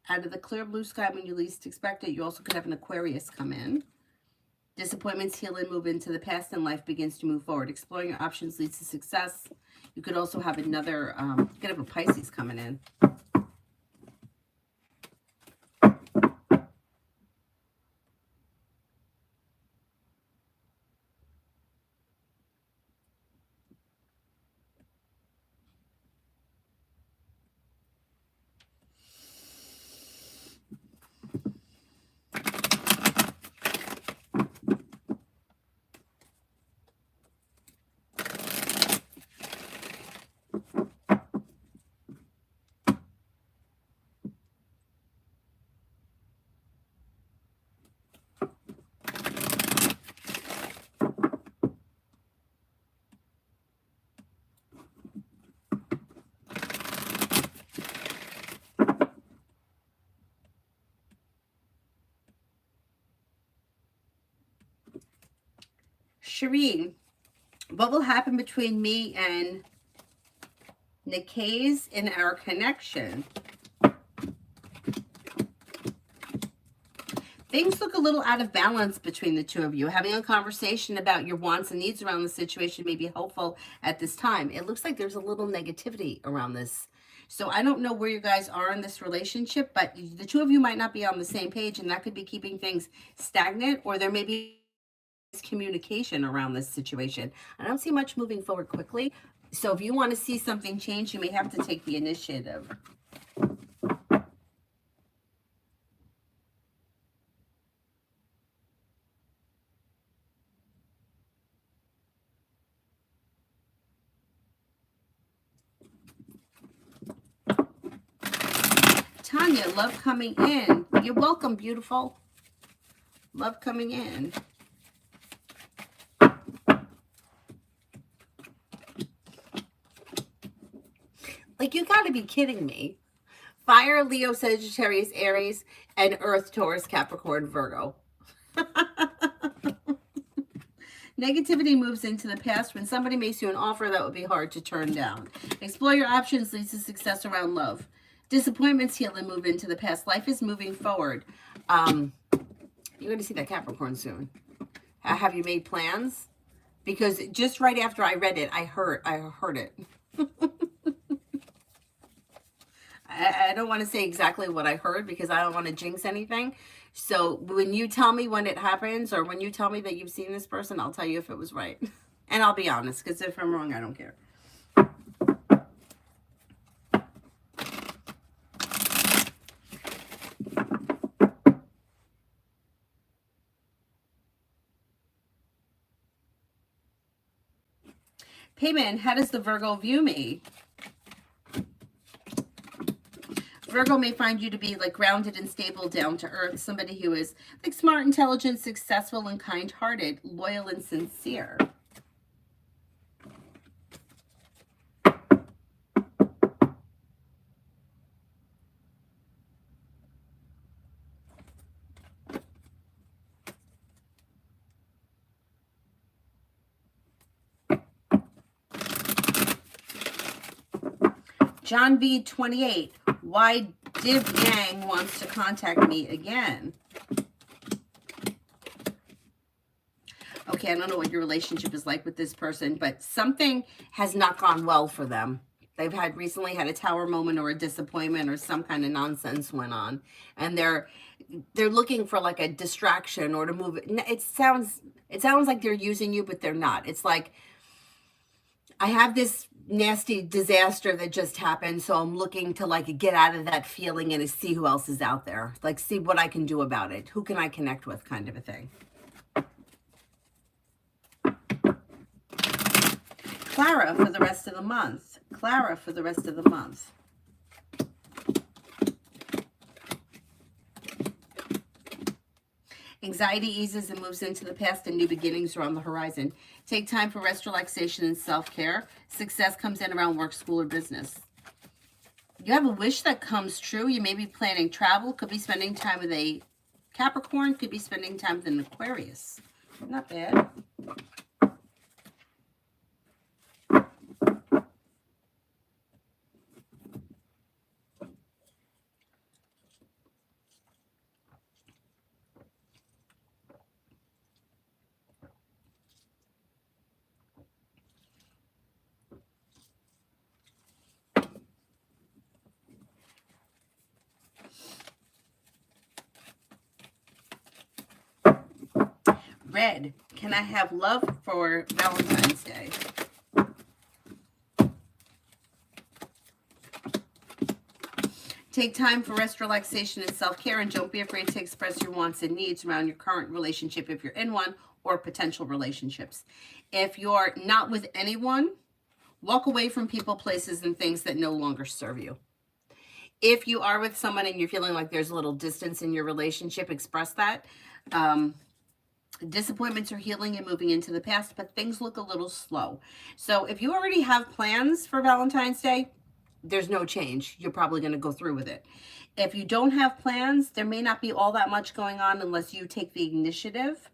Out of the clear blue sky when you least expect it, you also could have an Aquarius come in. Disappointments heal and move into the past, and life begins to move forward. Exploring your options leads to success. You could also have another, you could have a Pisces coming in. Shireen, what will happen between me and Nikkei's in our connection? Things look a little out of balance between the two of you. Having a conversation about your wants and needs around the situation may be helpful at this time. It looks like there's a little negativity around this. So I don't know where you guys are in this relationship, but the two of you might not be on the same page, and that could be keeping things stagnant, or there may be communication around this situation. I don't see much moving forward quickly. So if you want to see something change, you may have to take the initiative. Tanya, love coming in. You're welcome, beautiful. Love coming in. Like, you got to be kidding me. Fire, Leo, Sagittarius, Aries, and Earth, Taurus, Capricorn, Virgo. Negativity moves into the past. When somebody makes you an offer that would be hard to turn down. Explore your options leads to success around love. Disappointments heal and move into the past. Life is moving forward. You're going to see that Capricorn soon. Have you made plans? Because just right after I read it, I heard it. I don't want to say exactly what I heard because I don't want to jinx anything. So when you tell me when it happens, or when you tell me that you've seen this person, I'll tell you if it was right. And I'll be honest, because if I'm wrong, I don't care. Payman, how does the Virgo view me? Virgo may find you to be like grounded and stable, down to earth, somebody who is like smart, intelligent, successful, and kind-hearted, loyal, and sincere. John V 28. Why Div Yang wants to contact me again? Okay, I don't know what your relationship is like with this person, but something has not gone well for them. They've recently had a tower moment or a disappointment, or some kind of nonsense went on, and they're looking for like a distraction or to move. It sounds like they're using you, but they're not. It's like, I have this nasty disaster that just happened, so I'm looking to like get out of that feeling and to see who else is out there, like see what I can do about it, who can I connect with, kind of a thing. Clara for the rest of the month. Clara for the rest of the month. Anxiety eases and moves into the past, and new beginnings are on the horizon. Take time for rest, relaxation, and self-care. Success comes in around work, school, or business. You have a wish that comes true. You may be planning travel. Could be spending time with a Capricorn. Could be spending time with an Aquarius. Not bad. Red, can I have love for Valentine's Day? Take time for rest, relaxation, and self-care, and don't be afraid to express your wants and needs around your current relationship if you're in one, or potential relationships. If you're not with anyone, walk away from people, places, and things that no longer serve you. If you are with someone and you're feeling like there's a little distance in your relationship, express that. Disappointments are healing and moving into the past, but things look a little slow. So if you already have plans for Valentine's Day, there's no change. You're probably going to go through with it. If you don't have plans, there may not be all that much going on unless you take the initiative.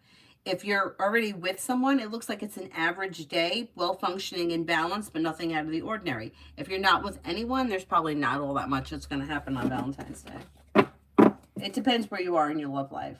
If you're already with someone, it looks like it's an average day, well functioning and balanced, but nothing out of the ordinary. If you're not with anyone, there's probably not all that much that's going to happen on Valentine's Day. It depends where you are in your love life.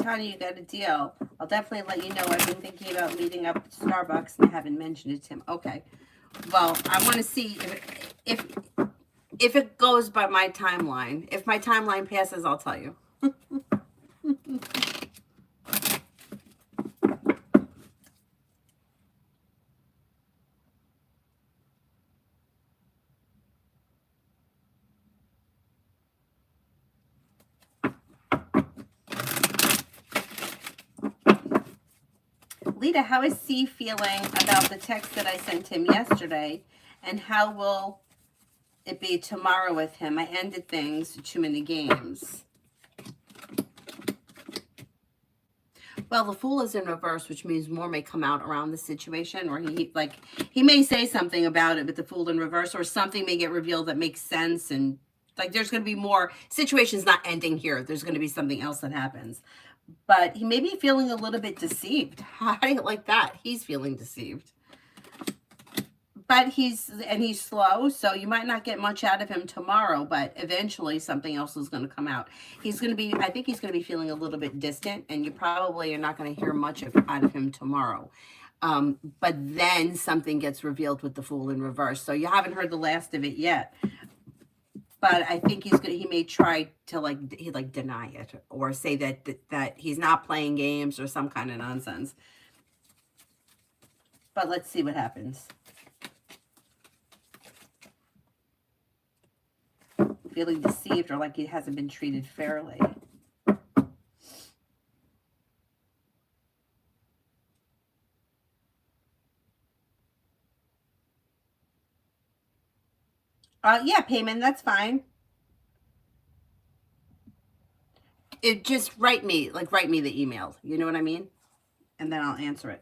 Tanya, you got a deal. I'll definitely let you know. I've been thinking about meeting up at Starbucks and haven't mentioned it to him. Okay. Well, I want to see if it goes by my timeline. If my timeline passes, I'll tell you. Lita, how is C feeling about the text that I sent him yesterday? And how will it be tomorrow with him? I ended things, too many games. Well, the Fool is in reverse, which means more may come out around the situation, or he may say something about it with the Fool in reverse, or something may get revealed that makes sense, and like there's going to be more situations not ending here. There's going to be something else that happens. But he may be feeling a little bit deceived. How do you like that? He's feeling deceived. But he's slow, so you might not get much out of him tomorrow, but eventually something else is going to come out. I think he's going to be feeling a little bit distant, and you probably are not going to hear much out of him tomorrow. But then something gets revealed with the Fool in reverse. So you haven't heard the last of it yet. But I think he may try to deny it or say that he's not playing games or some kind of nonsense. But let's see what happens. Feeling deceived or like he hasn't been treated fairly. Yeah, payment, that's fine. Just write me the email. You know what I mean? And then I'll answer it.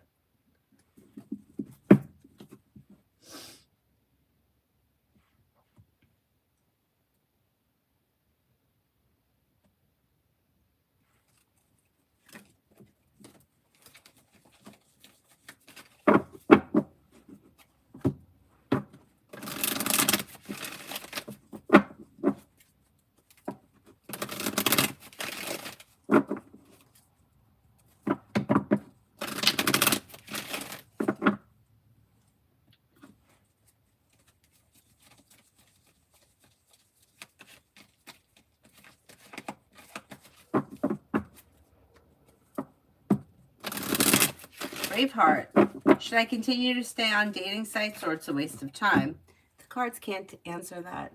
Braveheart. Should I continue to stay on dating sites or it's a waste of time? The cards can't answer that.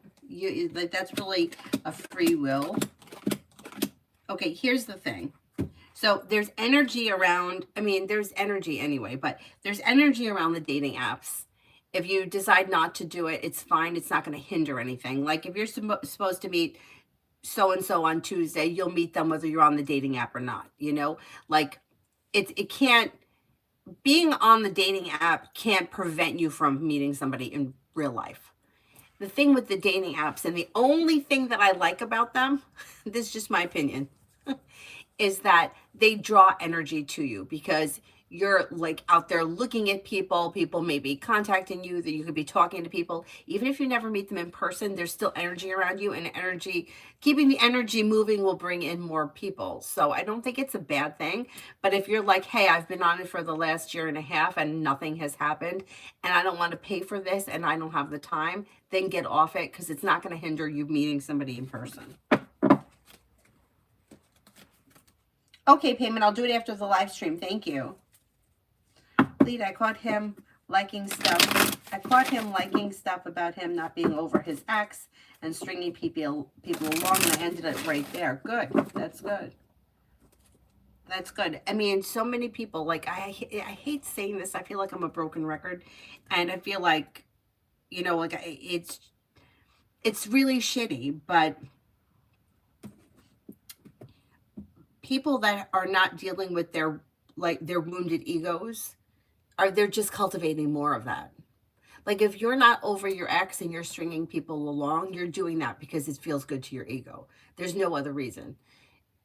That's really a free will. Okay, here's the thing. So there's energy around, there's energy anyway, but there's energy around the dating apps. If you decide not to do it, it's fine. It's not going to hinder anything. Like if you're supposed to meet so-and-so on Tuesday, you'll meet them whether you're on the dating app or not, Like it can't, being on the dating app can't prevent you from meeting somebody in real life. The thing with the dating apps, and the only thing that I like about them, this is just my opinion, is that they draw energy to you because you're like out there looking at people may be contacting you, that you could be talking to people. Even if you never meet them in person, there's still energy around you, and keeping the energy moving will bring in more people. So I don't think it's a bad thing. But if you're like, hey, I've been on it for the last year and a half and nothing has happened, and I don't want to pay for this and I don't have the time, then get off it, because it's not going to hinder you meeting somebody in person. Okay, payment, I'll do it after the live stream. Thank you. Lead, I caught him liking stuff. I caught him liking stuff about him not being over his ex and stringing people along, and I ended it right there. Good. That's good. That's good. I mean, so many people, like, I hate saying this. I feel like I'm a broken record, and I feel like, like it's really shitty, but people that are not dealing with their wounded egos they're just cultivating more of that. Like, if you're not over your ex and you're stringing people along, you're doing that because it feels good to your ego. There's no other reason.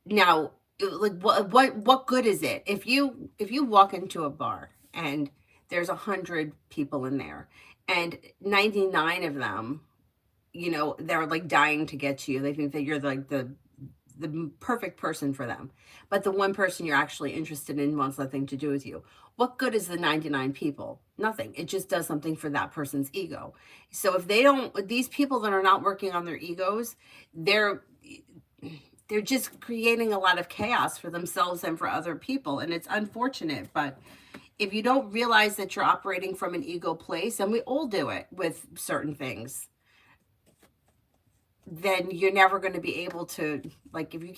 Now, like, what good is it if you walk into a bar and there's 100 people in there, and 99 of them, they're like dying to get to you. They think that you're like the perfect person for them. But the one person you're actually interested in wants nothing to do with you. What good is the 99 people? Nothing. It just does something for that person's ego. So if they don't, these people that are not working on their egos, they're just creating a lot of chaos for themselves and for other people. And it's unfortunate, but if you don't realize that you're operating from an ego place, and we all do it with certain things, then you're never going to be able to, like, if you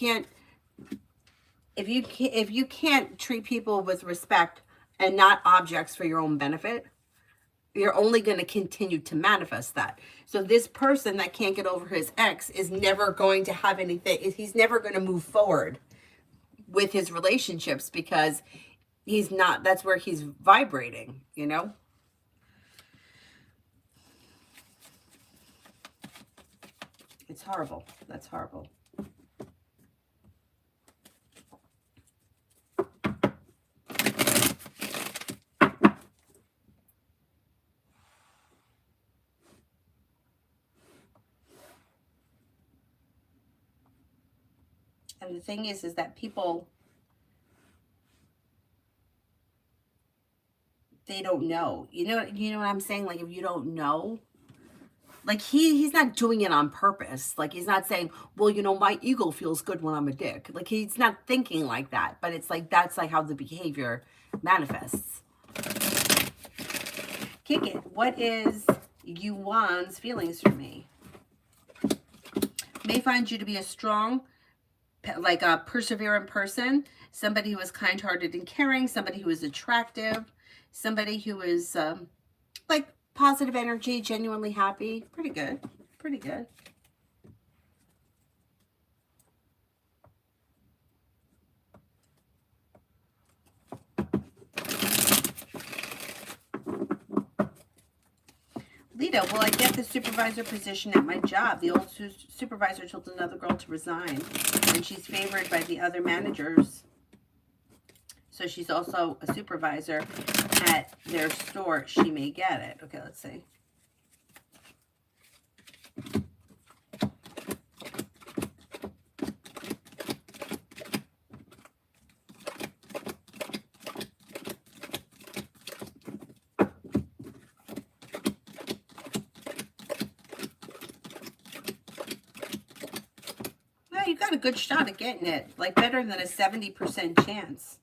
can't treat people with respect and not objects for your own benefit, you're only going to continue to manifest that. So this person that can't get over his ex is never going to have anything. He's never going to move forward with his relationships because he's not, that's where he's vibrating, It's horrible. That's horrible. And the thing is that people, they don't know. You know what I'm saying? Like, if you don't know, like, he's not doing it on purpose. Like, he's not saying, well, my ego feels good when I'm a dick. Like, he's not thinking like that. But it's like, that's like how the behavior manifests. Kick it. What is Yuan's feelings for me? May find you to be a strong, like a perseverant person, somebody who is kind-hearted and caring, somebody who is attractive, somebody who is like positive energy, genuinely happy. Pretty good. Pretty good. Lita, will I get the supervisor position at my job? The old supervisor told another girl to resign, and she's favored by the other managers. So she's also a supervisor at their store. She may get it. Okay, let's see. No, you got a good shot at getting it. Like, better than a 70% chance.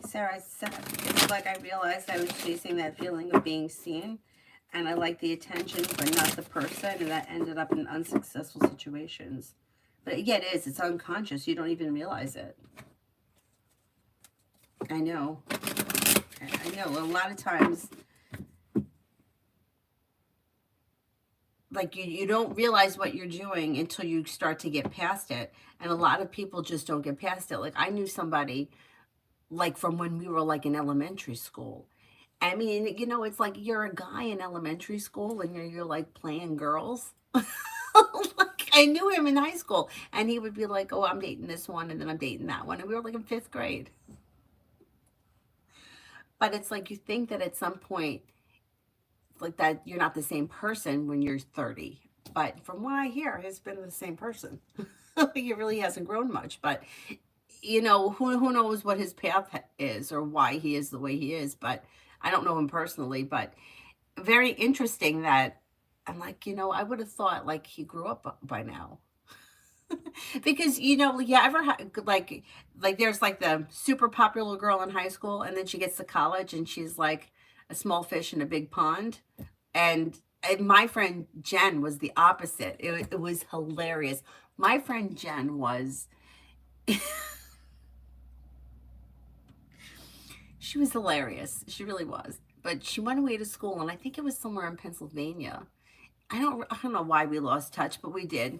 Sarah said, it's like I realized I was chasing that feeling of being seen, and I like the attention, but not the person, and that ended up in unsuccessful situations. But yeah, it is. It's unconscious. You don't even realize it. I know. I know. A lot of times, like, you don't realize what you're doing until you start to get past it. And a lot of people just don't get past it. Like, I knew somebody, like, from when we were, like, in elementary school. I mean, it's like you're a guy in elementary school and you're like playing girls. Like, I knew him in high school, and he would be like, oh, I'm dating this one, and then I'm dating that one. And we were like in 5th grade. But it's like, you think that at some point, like, that you're not the same person when you're 30. But from what I hear, he's been the same person. He really hasn't grown much. But, who knows what his path is or why he is the way he is. But I don't know him personally. But very interesting that I'm like, I would have thought, like, he grew up by now. Because you know, you ever like there's like the super popular girl in high school, and then she gets to college and she's like a small fish in a big pond. And my friend Jen was the opposite. It was hilarious. My friend Jen was she was hilarious. She really was. But she went away to school, and I think it was somewhere in Pennsylvania. I don't know why we lost touch, but we did.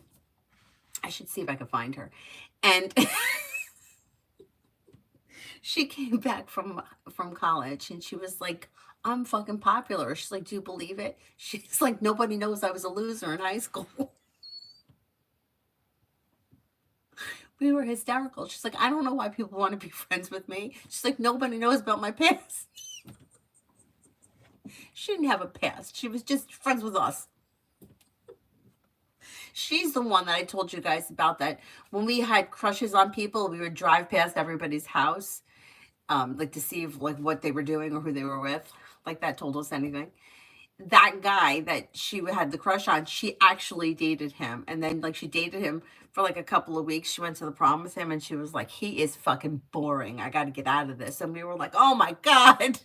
I should see if I can find her. And she came back from college, and she was like, I'm fucking popular. She's like, do you believe it? She's like, nobody knows I was a loser in high school. We were hysterical. She's like, I don't know why people want to be friends with me. She's like, nobody knows about my past. She didn't have a past. She was just friends with us. She's the one that I told you guys about, that when we had crushes on people, we would drive past everybody's house, like to see if, like, what they were doing or who they were with. Like that told us anything. That guy that she had the crush on, she actually dated him. And then, like, she dated him for like a couple of weeks. She went to the prom with him, and she was like, he is fucking boring. I got to get out of this. And we were like, oh my God,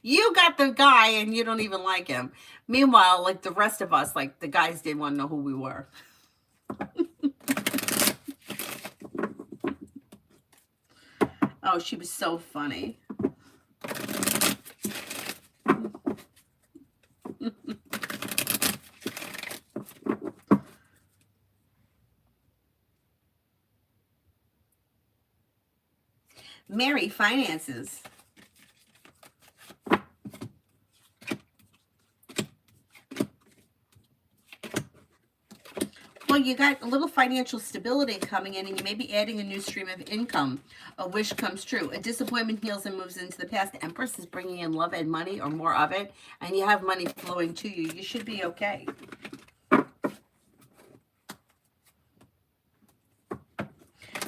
you got the guy and you don't even like him. Meanwhile, like the rest of us, like the guys didn't want to know who we were. Oh, she was so funny. Mary, finances. Well, you got a little financial stability coming in, and you may be adding a new stream of income. A wish comes true. A disappointment heals and moves into the past. The Empress is bringing in love and money, or more of it, and you have money flowing to you. You should be okay.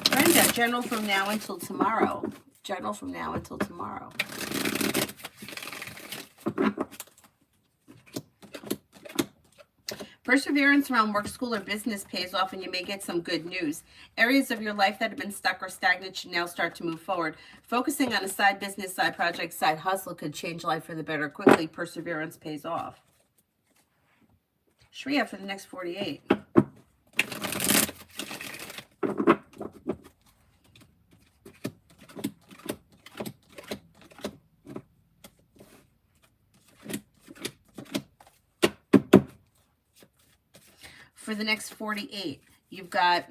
Brenda, general from now until tomorrow. General from now until tomorrow. Perseverance around work, school, or business pays off, and you may get some good news. Areas of your life that have been stuck or stagnant should now start to move forward. Focusing on a side business, side project, side hustle could change life for the better quickly. Perseverance pays off. Shreya for the next 48. For the next 48, you've got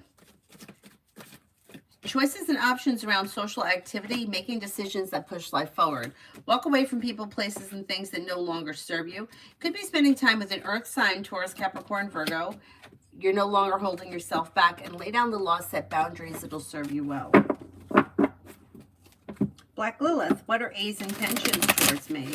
choices and options around social activity, making decisions that push life forward. Walk away from people, places, and things that no longer serve you. Could be spending time with an earth sign, Taurus, Capricorn, Virgo. You're no longer holding yourself back, and lay down the law, set boundaries. It'll serve you well. Black Lilith, what are A's intentions towards me?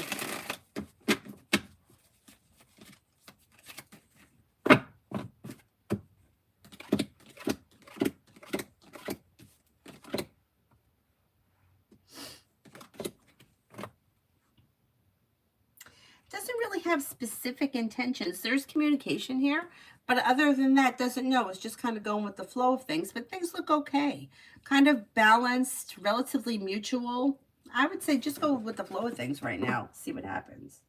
Doesn't really have specific intentions. There's communication here, but other than that, doesn't know. It's just kind of going with the flow of things, but things look okay. Kind of balanced, relatively mutual. I would say just go with the flow of things right now. See what happens.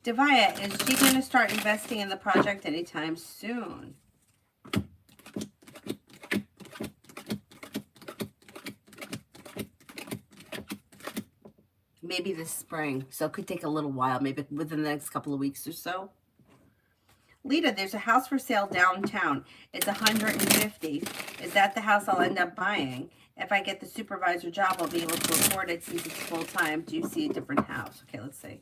Devaya, is she going to start investing in the project anytime soon? Maybe this spring. So it could take a little while, maybe within the next couple of weeks or so. Lita, there's a house for sale downtown. It's $150. Is that the house I'll end up buying? If I get the supervisor job, I'll be able to afford it since it's full-time. Do you see a different house? Okay, let's see.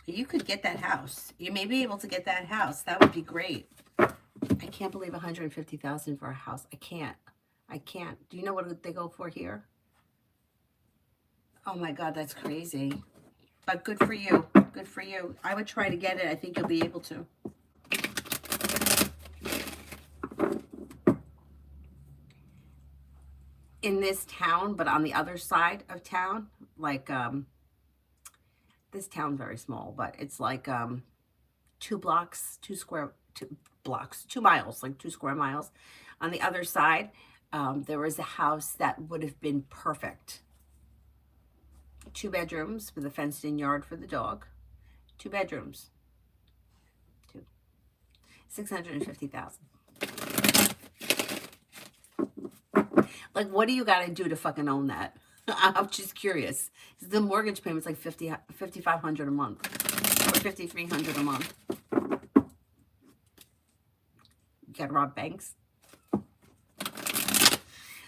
You could get that house. You may be able to get that house. That would be great. can't believe 150,000 for a house. I can't. I can't. Do you know what they go for here? Oh my God, that's crazy. But good for you. Good for you. I would try to get it. I think you'll be able to. In this town, but on the other side of town, like this town very small, but it's like 2 blocks, 2 blocks, 2 miles, like 2 square miles. On the other side, there was a house that would have been perfect. 2 bedrooms with a fenced-in yard for the dog. 2 bedrooms. 650,000. Like, what do you got to do to fucking own that? I'm just curious. The mortgage payment's like $5,500 a month, or $5,300 a month. You got to rob banks.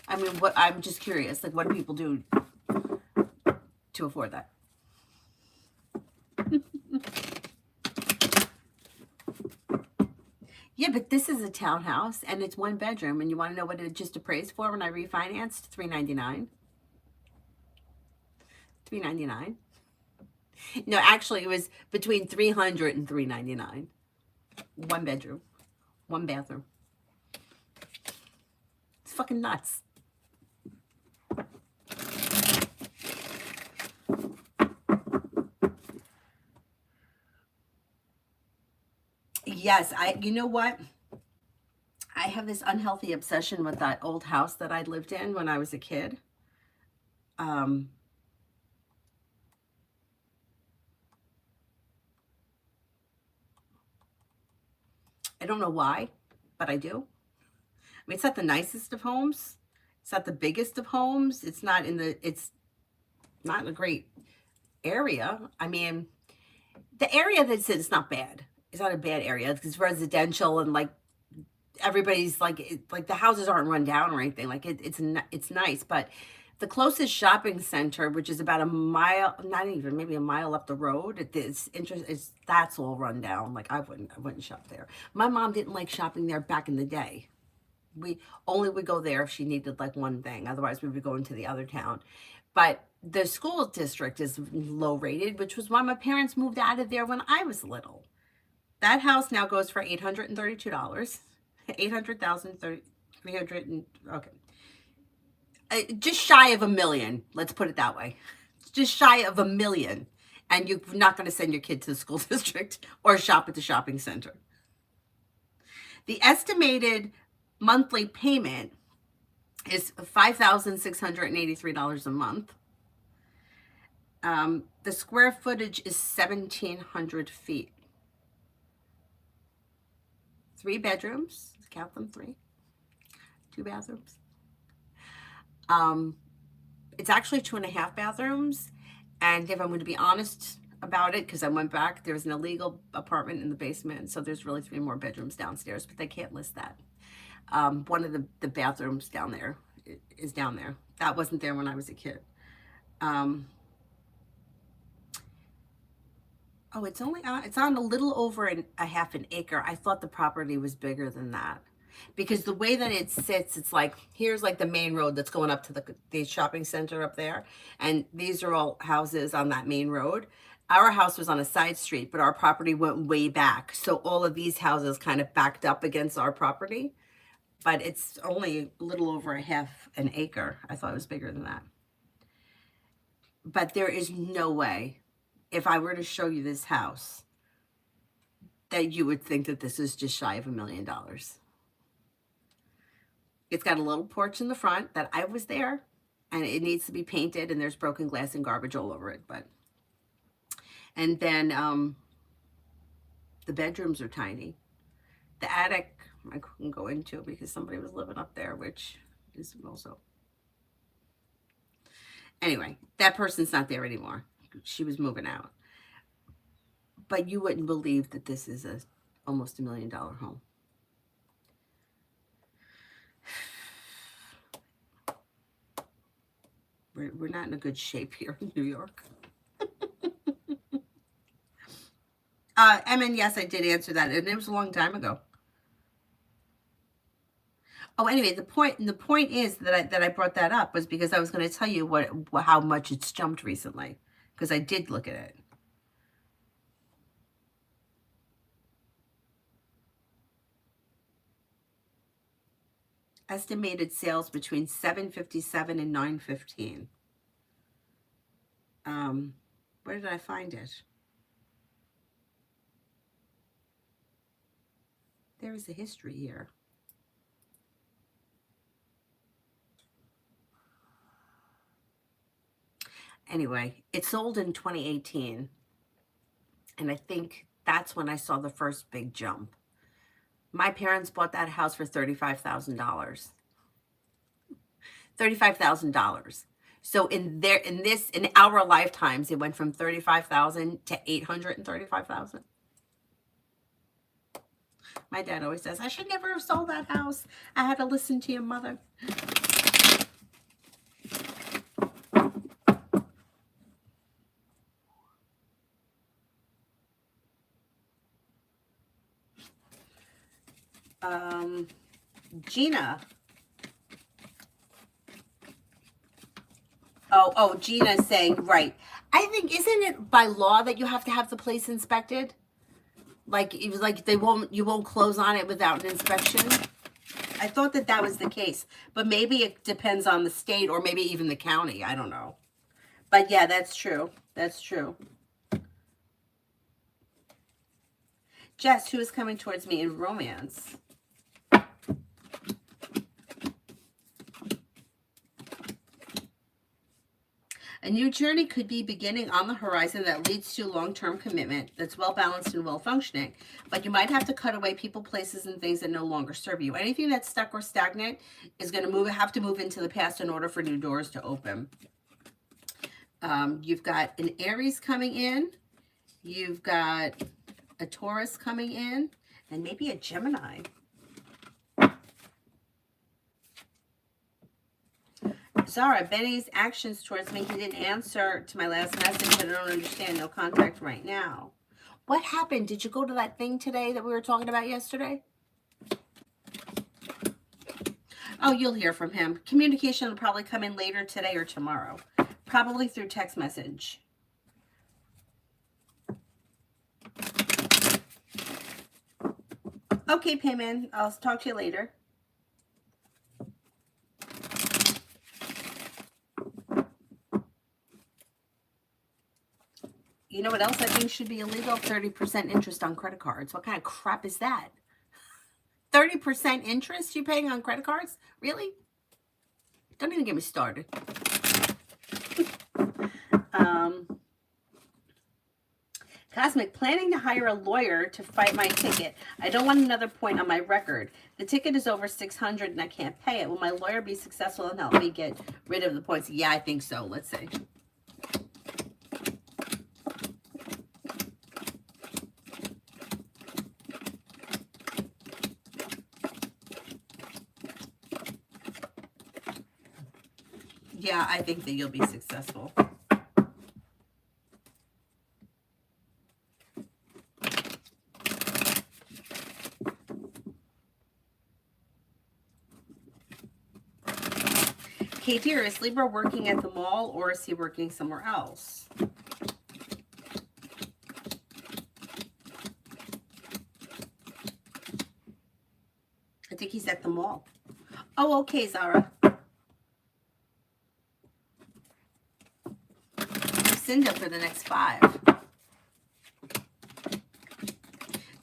I mean, what? I'm just curious. Like, what do people do to afford that? Yeah, but this is a townhouse and it's 1 bedroom, and you want to know what it just appraised for when I refinanced? $399. $399. No, actually, it was between $300 and $399. 1 bedroom, 1 bathroom. It's fucking nuts. Yes, you know what? I have this unhealthy obsession with that old house that I lived in when I was a kid. I don't know why, but I do. I mean, it's not the nicest of homes. It's not the biggest of homes. It's not in a great area. I mean, the area that's in, it's not bad. It's not a bad area. It's residential, and like everybody's like the houses aren't run down or anything. Like it's nice, but the closest shopping center, which is about a mile, not even, maybe a mile up the road, that's all run down. Like I wouldn't shop there. My mom didn't like shopping there back in the day. We only would go there if she needed like one thing. Otherwise, we would go into the other town. But the school district is low rated, which was why my parents moved out of there when I was little. That house now goes for $832. 800,000, 300, okay. Just shy of $1 million. Let's put it that way. Just shy of $1 million. And you're not going to send your kid to the school district or shop at the shopping center. The estimated monthly payment is $5,683 a month. The square footage is 1,700 feet. 3 bedrooms, count them 3. 2 bathrooms. It's actually 2.5 bathrooms. And if I'm going to be honest about it, because I went back, there's an illegal apartment in the basement. So there's really 3 more bedrooms downstairs, but they can't list that. One of the bathrooms down there is down there. That wasn't there when I was a kid. It's on a little over a half an acre. I thought the property was bigger than that, because the way that it sits, it's like, here's like the main road that's going up to the shopping center up there. And these are all houses on that main road. Our house was on a side street, but our property went way back. So all of these houses kind of backed up against our property, but it's only a little over a half an acre. I thought it was bigger than that. But there is no way, if I were to show you this house, that you would think that this is just shy of $1 million. It's got a little porch in the front that I was there, and it needs to be painted, and there's broken glass and garbage all over it. And then the bedrooms are tiny. The attic I couldn't go into because somebody was living up there, which is also... Anyway, that person's not there anymore. She was moving out. But you wouldn't believe that this is almost $1 million home. We're not in a good shape here in New York. Yes, I did answer that, and it was a long time ago. Oh, anyway, the point is that I brought that up was because I was going to tell you how much it's jumped recently, because I did look at it. Estimated sales between 757 and 915. Where did I find it? There is a history here. Anyway, it sold in 2018, and I think that's when I saw the first big jump. My parents bought that house for $35,000. $35,000. So in our lifetimes, it went from 35,000 to 835,000. My dad always says, I should never have sold that house. I had to listen to your mother. Gina. Oh, Gina's saying, right. I think, isn't it by law that you have to have the place inspected? Like, it was like you won't close on it without an inspection. I thought that was the case, but maybe it depends on the state or maybe even the county. I don't know. But yeah, that's true. That's true. Jess, who is coming towards me in romance? A new journey could be beginning on the horizon that leads to long-term commitment that's well-balanced and well-functioning. But you might have to cut away people, places, and things that no longer serve you. Anything that's stuck or stagnant is going to have to move into the past in order for new doors to open. You've got an Aries coming in. You've got a Taurus coming in. And maybe a Gemini. Zara, Benny's actions towards me. He didn't answer to my last message. I don't understand. No contact right now. What happened? Did you go to that thing today that we were talking about yesterday? Oh, you'll hear from him. Communication will probably come in later today or tomorrow. Probably through text message. Okay, Payman. I'll talk to you later. You know what else I think should be illegal? 30% interest on credit cards. What kind of crap is that? 30% interest you're paying on credit cards? Really? Don't even get me started. Cosmic, planning to hire a lawyer to fight my ticket. I don't want another point on my record. The ticket is over $600 and I can't pay it. Will my lawyer be successful and help me get rid of the points? Yeah, I think so. Let's see. Yeah, I think that you'll be successful. Okay, dear, is Libra working at the mall or is he working somewhere else? I think he's at the mall. Oh, okay, Zara. Lucinda for the next 5.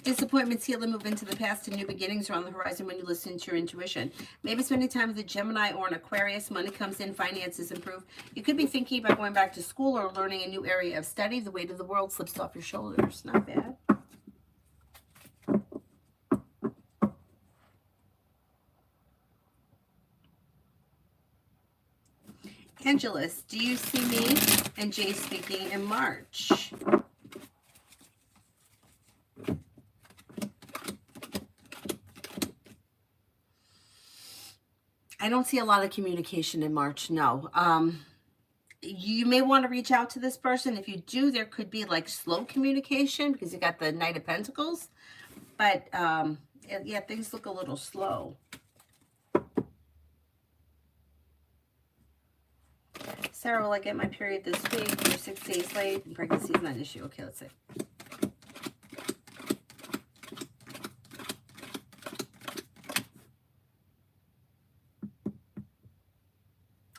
Disappointments heal and move into the past, and new beginnings are on the horizon when you listen to your intuition. Maybe spending time with a Gemini or an Aquarius. Money comes in, finances improve. You could be thinking about going back to school or learning a new area of study. The weight of the world slips off your shoulders. Not bad. Angelus, do you see me and Jay speaking in March? I don't see a lot of communication in March, no. You may want to reach out to this person. If you do, there could be like slow communication because you got the Knight of Pentacles. But yeah, things look a little slow. Sarah, will I get my period this week? You're 6 days late. And pregnancy is not an issue. Okay, let's see.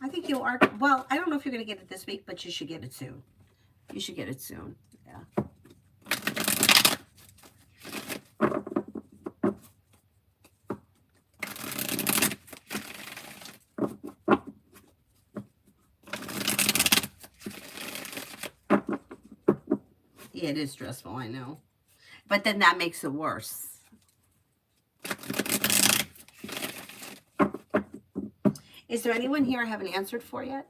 I think you are. Well, I don't know if you're going to get it this week, but you should get it soon. You should get it soon. Yeah. Yeah, it is stressful, I know. But then that makes it worse. Is there anyone here I haven't answered for yet?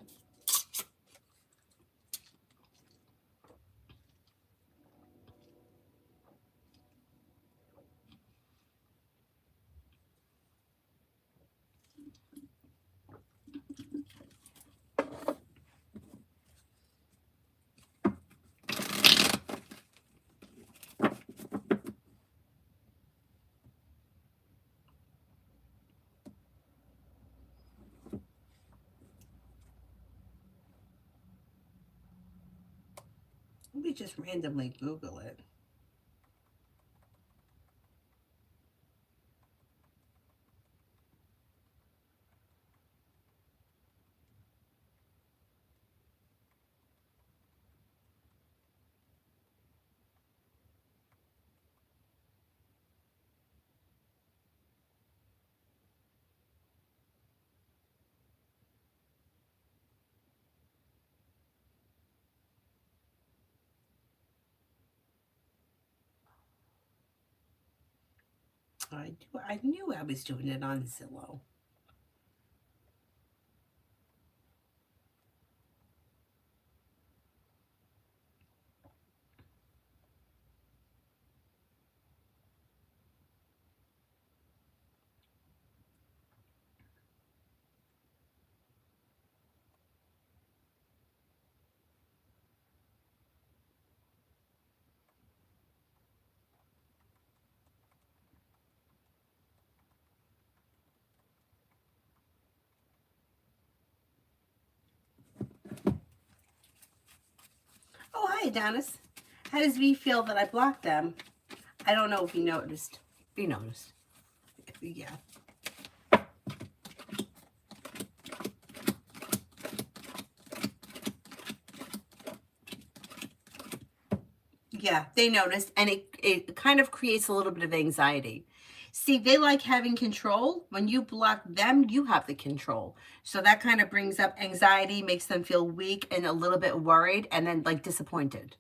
Let me just randomly Google it. I knew I was doing it on Zillow. Oh, hi, Adonis. How does V feel that I blocked them? I don't know if you noticed. You noticed. Yeah. Yeah, they noticed, and it kind of creates a little bit of anxiety. See, they like having control. When you block them, you have the control. So that kind of brings up anxiety, makes them feel weak and a little bit worried, and then like disappointed.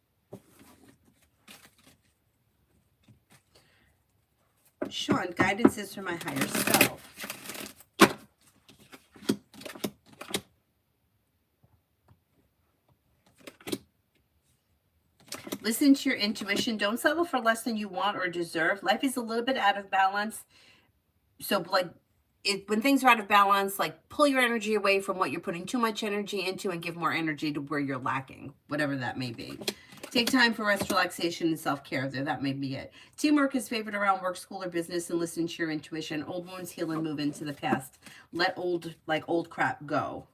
Sean, guidance is from my higher self. Listen to your intuition. Don't settle for less than you want or deserve. Life is a little bit out of balance. So like when things are out of balance, like pull your energy away from what you're putting too much energy into and give more energy to where you're lacking, whatever that may be. Take time for rest, relaxation, and self-care there. That may be it. Teamwork is favored around work, school, or business, and listen to your intuition. Old wounds heal and move into the past. Let old crap go.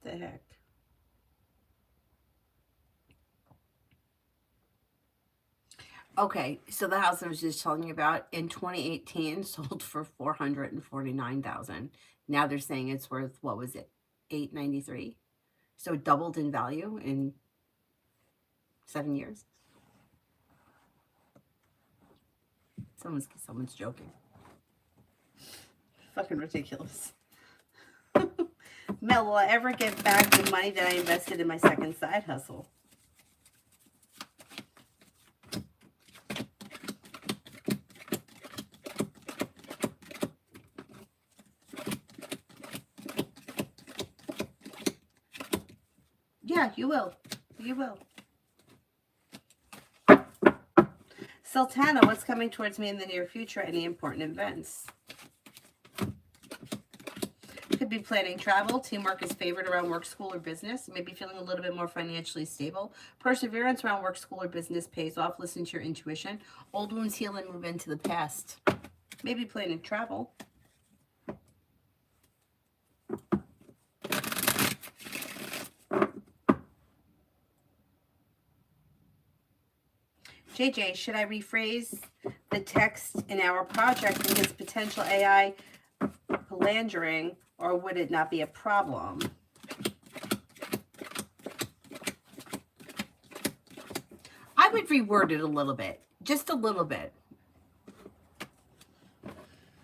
What the heck? Okay, so the house I was just telling you about in 2018 sold for 449,000. Now they're saying it's worth, what was it? 893. So it doubled in value in 7 years. Someone's joking. Fucking ridiculous. Mel, will I ever get back the money that I invested in my second side hustle? Yeah, you will. You will. Sultana, what's coming towards me in the near future? Any important events? Could be planning travel. Teamwork is favored around work, school, or business. Maybe feeling a little bit more financially stable. Perseverance around work, school, or business pays off. Listen to your intuition. Old wounds heal and move into the past. Maybe planning travel. JJ, should I rephrase the text in our project against potential AI philandering, or would it not be a problem? I would reword it a little bit, just a little bit.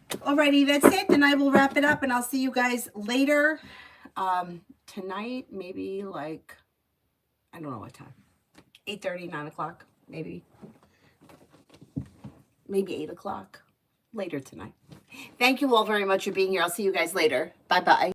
Alrighty, that's it. Then I will wrap it up, and I'll see you guys later. Tonight, maybe like, I don't know what time. 8:30, 9 o'clock, maybe 8 o'clock later tonight. Thank you all very much for being here. I'll see you guys later. Bye-bye.